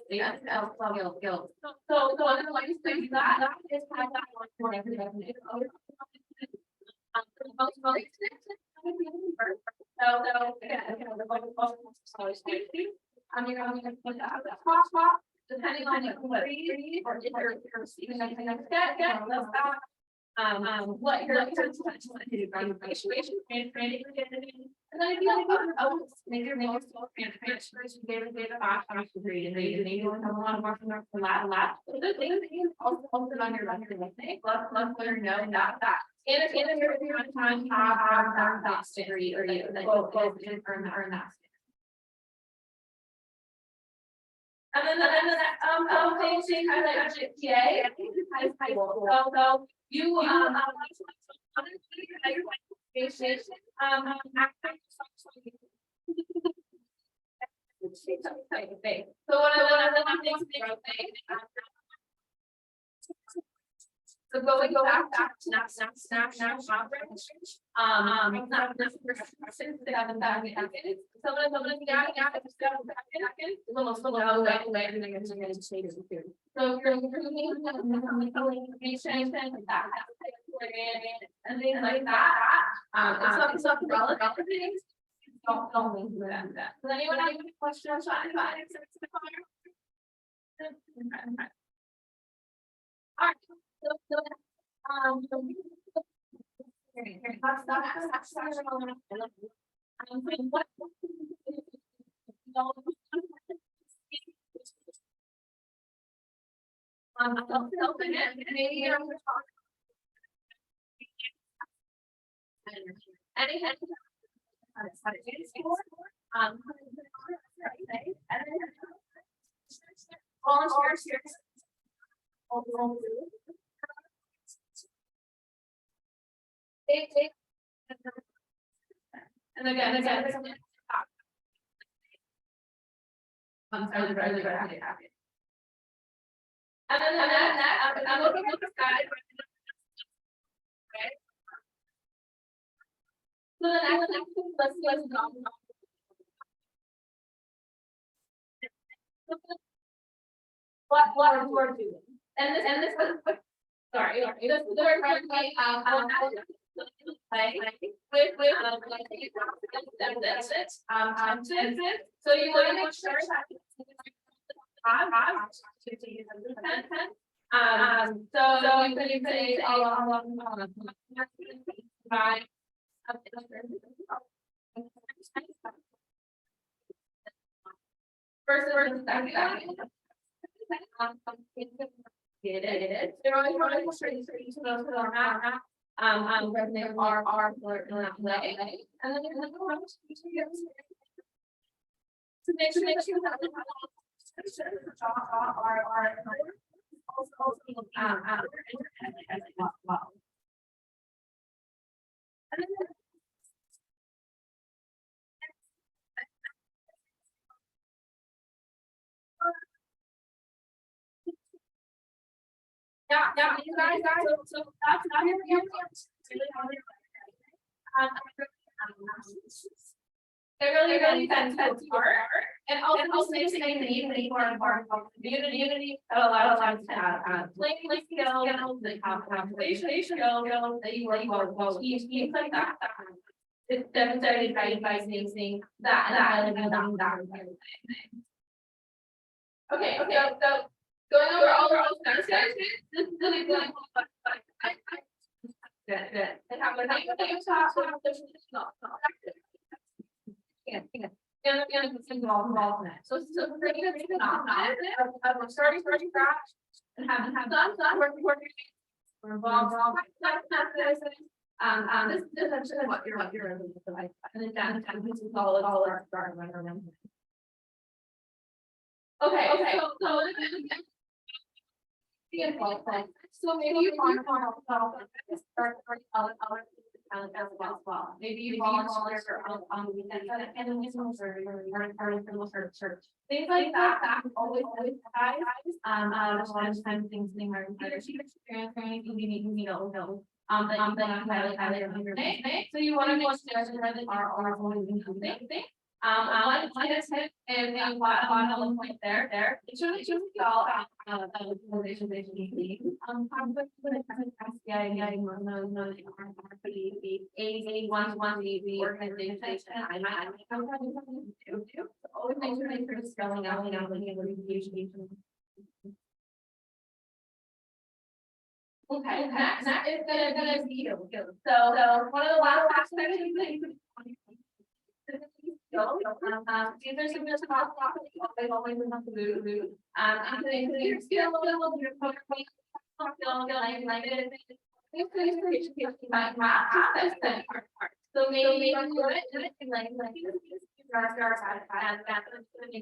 S3: Yeah, so I'm like to say that is kind of that one for everything. So again, you're going to put that spot, depending on what read or if you're receiving anything like that, what you're graduation, and then if you like, maybe you're making small transfers, you gave a bachelor's degree, and you have a lot of marking up for lab. So the things that you also posted on your record, I think, let her know that. In a period of time, have that degree or you that go earn that. And then thing I like GPA, I think it's high school. So you so so going back to snap, not this person they haven't done it. Someone almost way everything is going to change. So you're information that and things like that. It's something relevant things. Don't link to that. Does anyone have any questions on that? All right. And again, I'm really happy. And then I'm looking at the sky. Okay. So the next let's go. What we're doing. And this was sorry, this is the right way so you want to make sure that so you can say versus they're always running straight to those who are not revenue are for that way. And then to make sure that we are also well. Yeah, you guys, so that's not your it really tends to work. And also makes it easy for our community that allows us to have language skills, the conversation skills that you will use like that. It's demonstrated by seeing that. Okay, so going over all of those guys, this is really good. They have their name, they talk, there's not. And it's involved in it. So pretty good, not, of starting scratch and having done, working. We're involved. This is actually what you're like, and then down, this is all our start. Okay, so. So maybe you want to start as well. Maybe you volunteer on the weekend, and then you for church. Things like that, always guys. A lot of times things are leadership experience or anything you need to know. That you highly recommend. So you want to go upstairs and really are always doing something. One is hit and a lot of point there. It's really all motivation basically. Conflict with SCI, A one the organization. I always make sure you're spelling out the Okay, next is gonna be you. So one of the last aspects that you could. These are some just about they always want to move. Including your skill, your poker face, like it. So maybe you do it like start satisfied that's really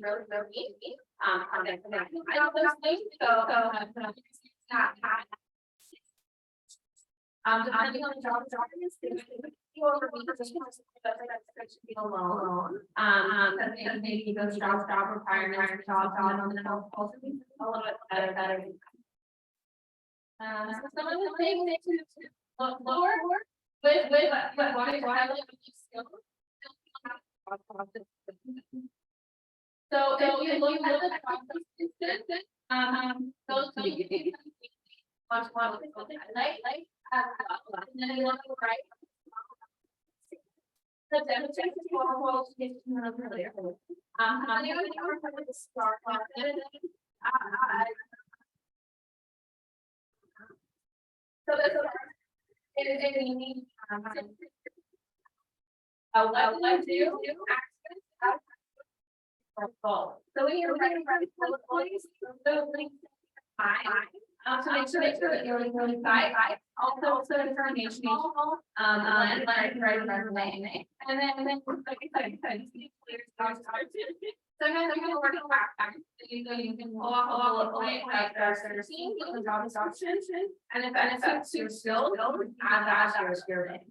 S3: depending on the job alone. Maybe those job requirements, job, and then also be a little bit better. So some of the things to look for with what is skill. So if you look at the job so you can much more like and then you look right. The demonstration qualification earlier. So that's it you need what do access so when you're writing points, those links so make sure that you're really tight. Also informational, right resume. And then like I said, sometimes I'm gonna work on back. You can pull off a like there's seeing the job description, and if that's your skill, add that to your name.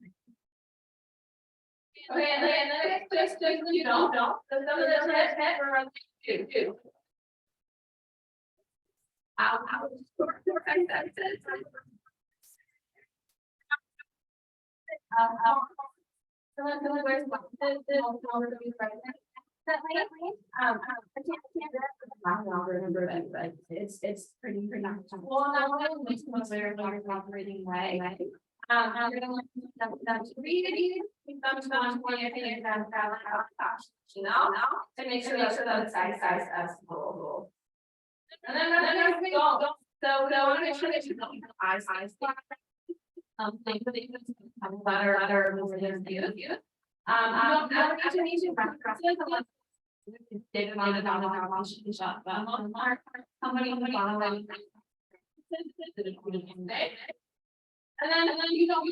S3: Okay, and then just you don't. So some of the head too. I'll it's pretty well now makes most operating way. I'm gonna read to make sure that size as full. And then don't. So I want to make sure that you don't have eyes. Things that you can letter over there view. Don't need to practice data on the shop. Somebody following. And then you don't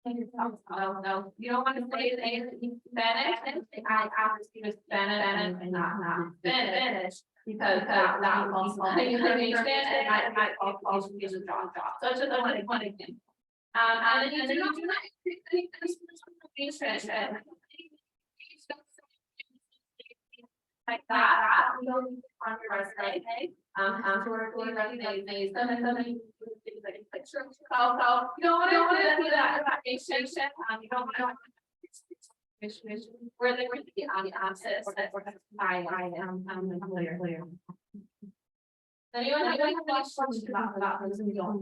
S3: no, you don't want to say that you finished. I asked you to finish and not finish because that also information and I also use a job. So it's just one again. And then you do not information like that. We don't on your resume. They some things like picture. So you don't want to do that information. You don't want to where they were on the opposite or that's I am clear. Anyone have any questions about those and don't.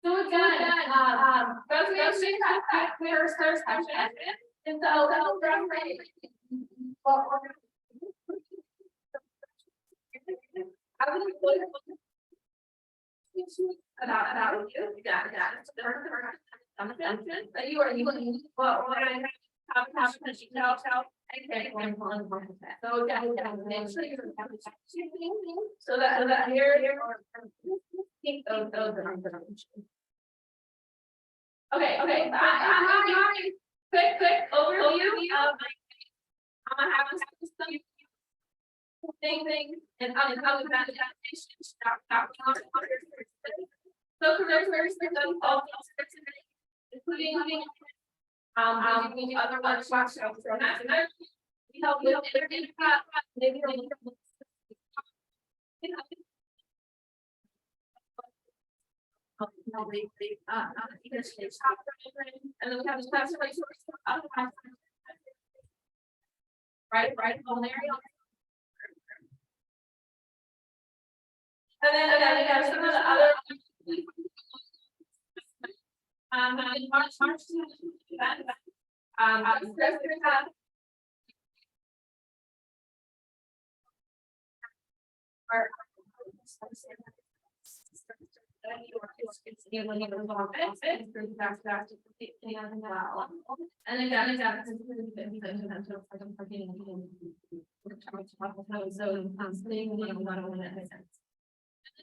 S3: So again, reservation we're first session. And so that'll run ready. About you, that. But you are, well, what I have, okay, so, yeah, make sure you're. So that here. Keep those are. Okay, quick overview of. I'm gonna have some. Thing, and how we manage that. So careers, all including other workshops. We help with interview prep, maybe. And then we have this class resource. Right, culinary. And then we have some of the other. March.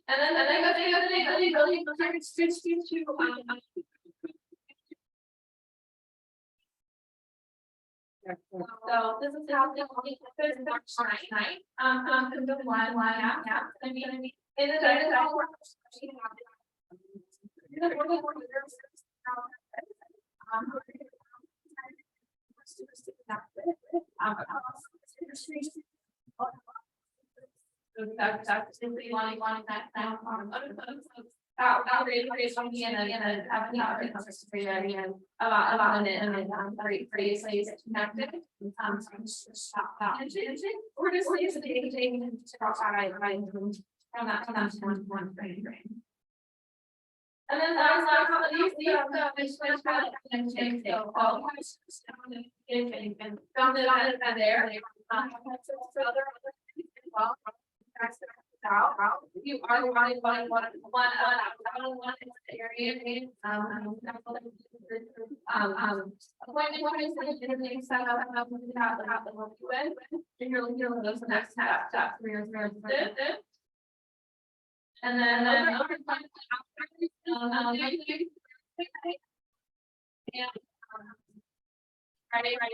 S3: And then they really so this is how the March 9th, the line out, and be in the that's simply wanting that down about it and previously connected. We're just taking from that one frame. And then last but not least, we have the found it on there. You are running one area. Appointment is set up the work with. And you're those next step and then ready.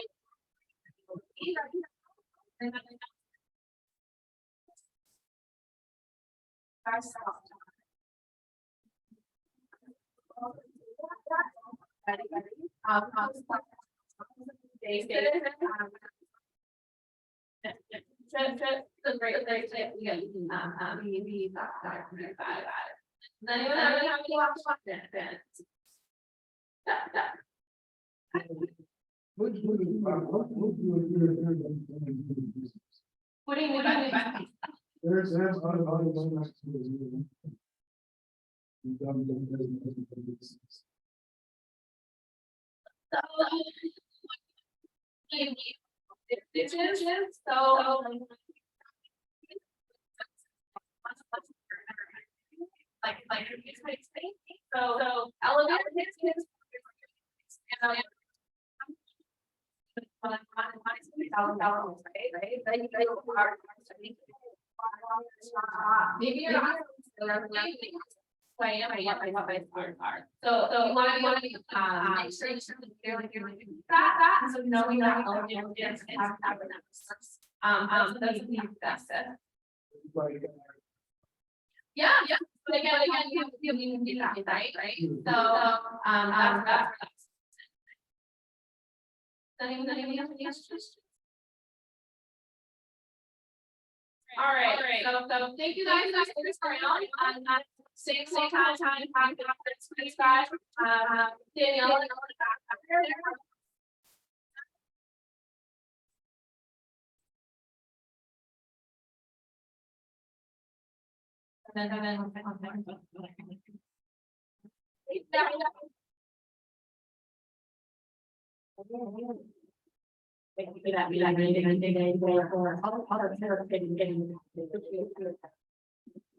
S3: The great tip you get then you have to watch that. What do you mean?
S8: There's
S3: so elevator maybe you're not. So you want to make sure you're that, so knowing that that's the best. Yeah, but again, you do that, right? So, that's. Any questions? All right, so thank you guys for this around, same time, please guys, Danielle.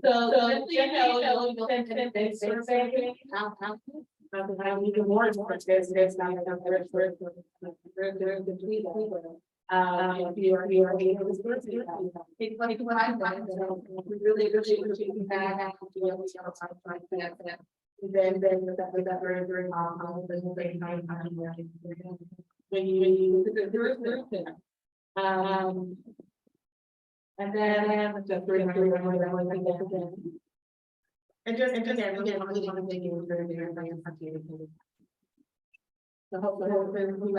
S7: So, you'll send this survey out. I need more, there's not enough, there's the tweet. If you are able to. It's like what I've done, we really appreciate that. Then that very, very, very nice. When you look at the group. And then just three. And just again, we get a really one thing is very, very, very appreciated. So hopefully we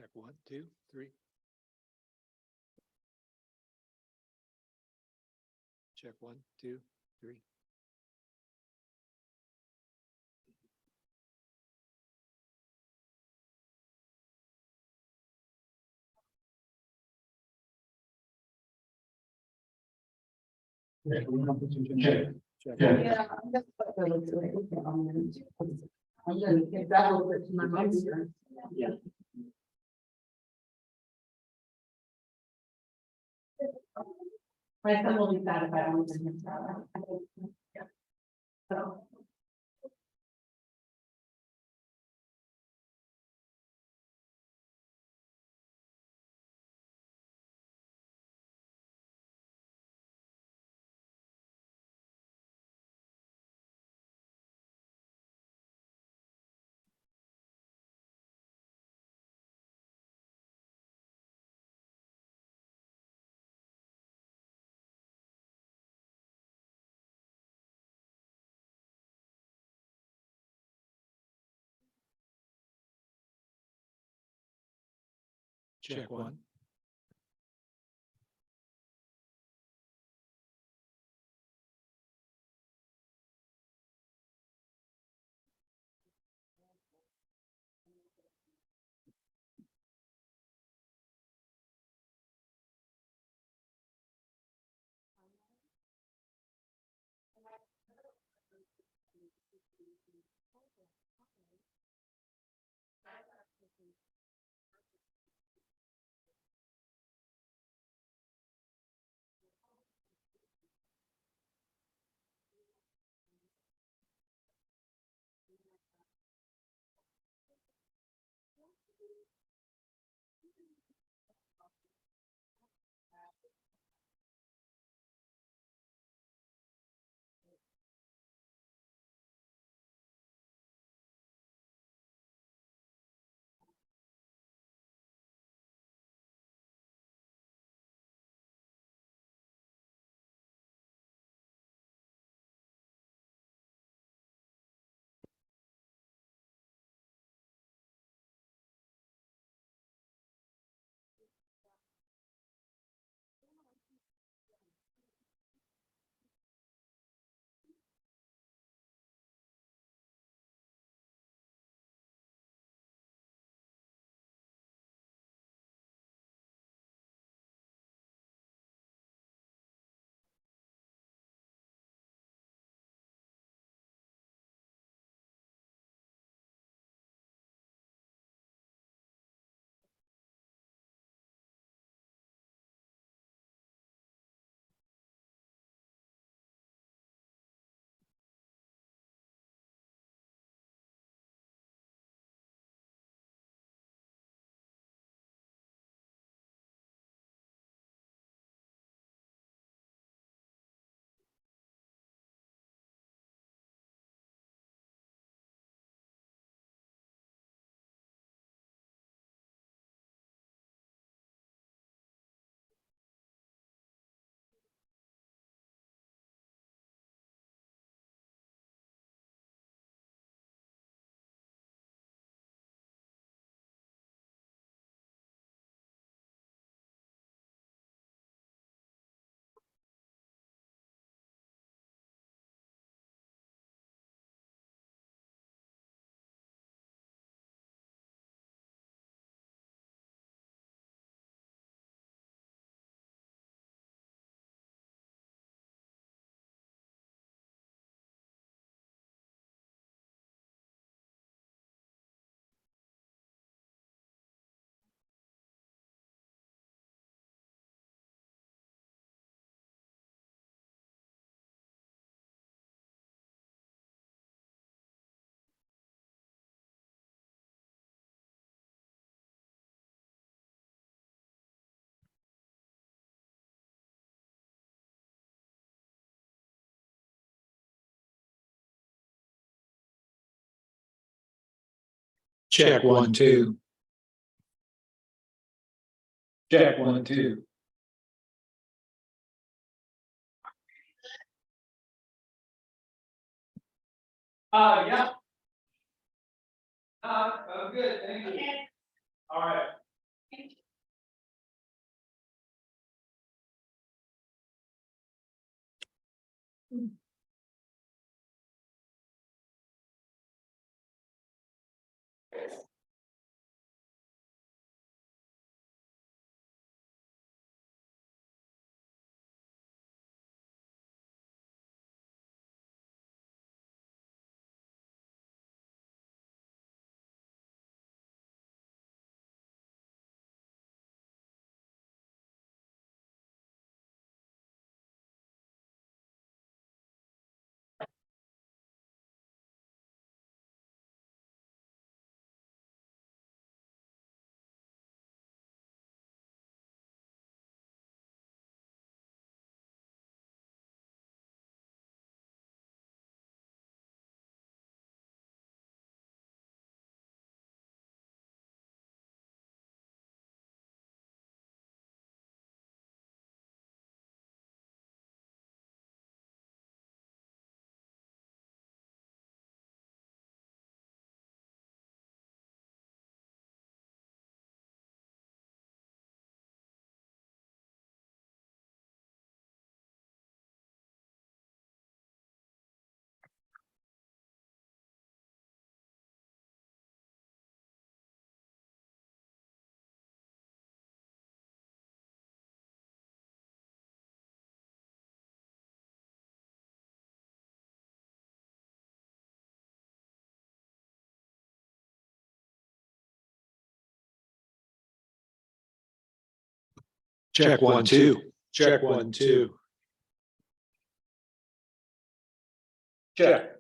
S8: Check 1, 2, 3. Check 1, 2, 3. Check.
S7: Yeah. I'm gonna get that over to my mom's. Yeah. My son will be sad if I don't send him that. Yeah. So.
S8: Check 1. Check 1, 2. Check 1, 2. Yeah. I'm good, thank you. All right.
S9: Check 1, 2. Check 1, 2. Check.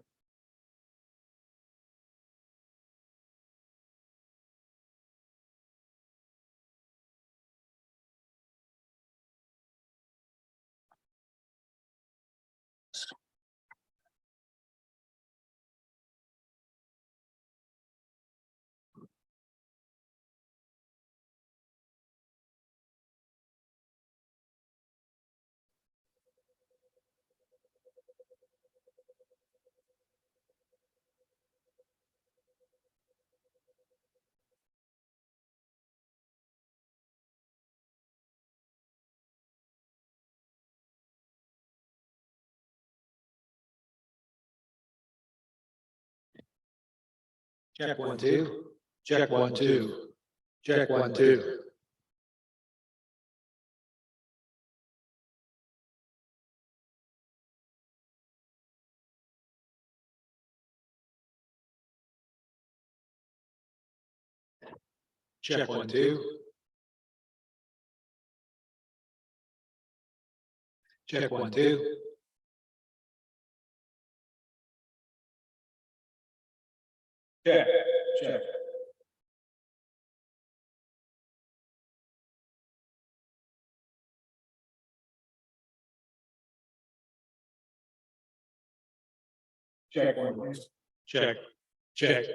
S9: Check 1, 2. Check 1, 2. Check 1, 2. Check 1, 2. Check 1, 2. Check. Check. Check 1. Check. Check.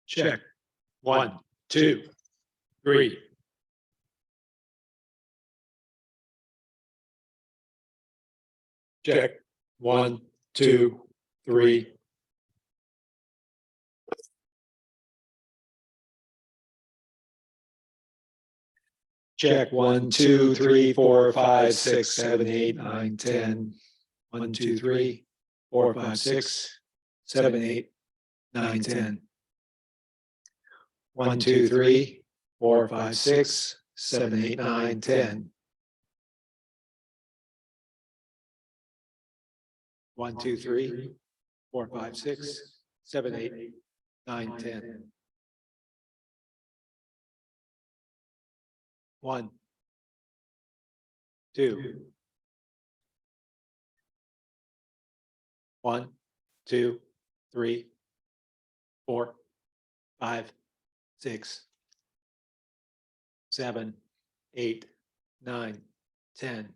S9: Check. 1, 2, 3. Check. 1, 2, 3. Check 1, 2, 3, 4, 5, 6, 7, 8, 9, 10. 1, 2, 3, 4, 5, 6, 7, 8, 9, 10. 1, 2, 3, 4, 5, 6, 7, 8, 9, 10. 1, 2, 3, 4, 5, 6, 7, 8, 9, 10. 1, 2. 1, 2, 3, 4, 5, 6, 7, 8, 9, 10.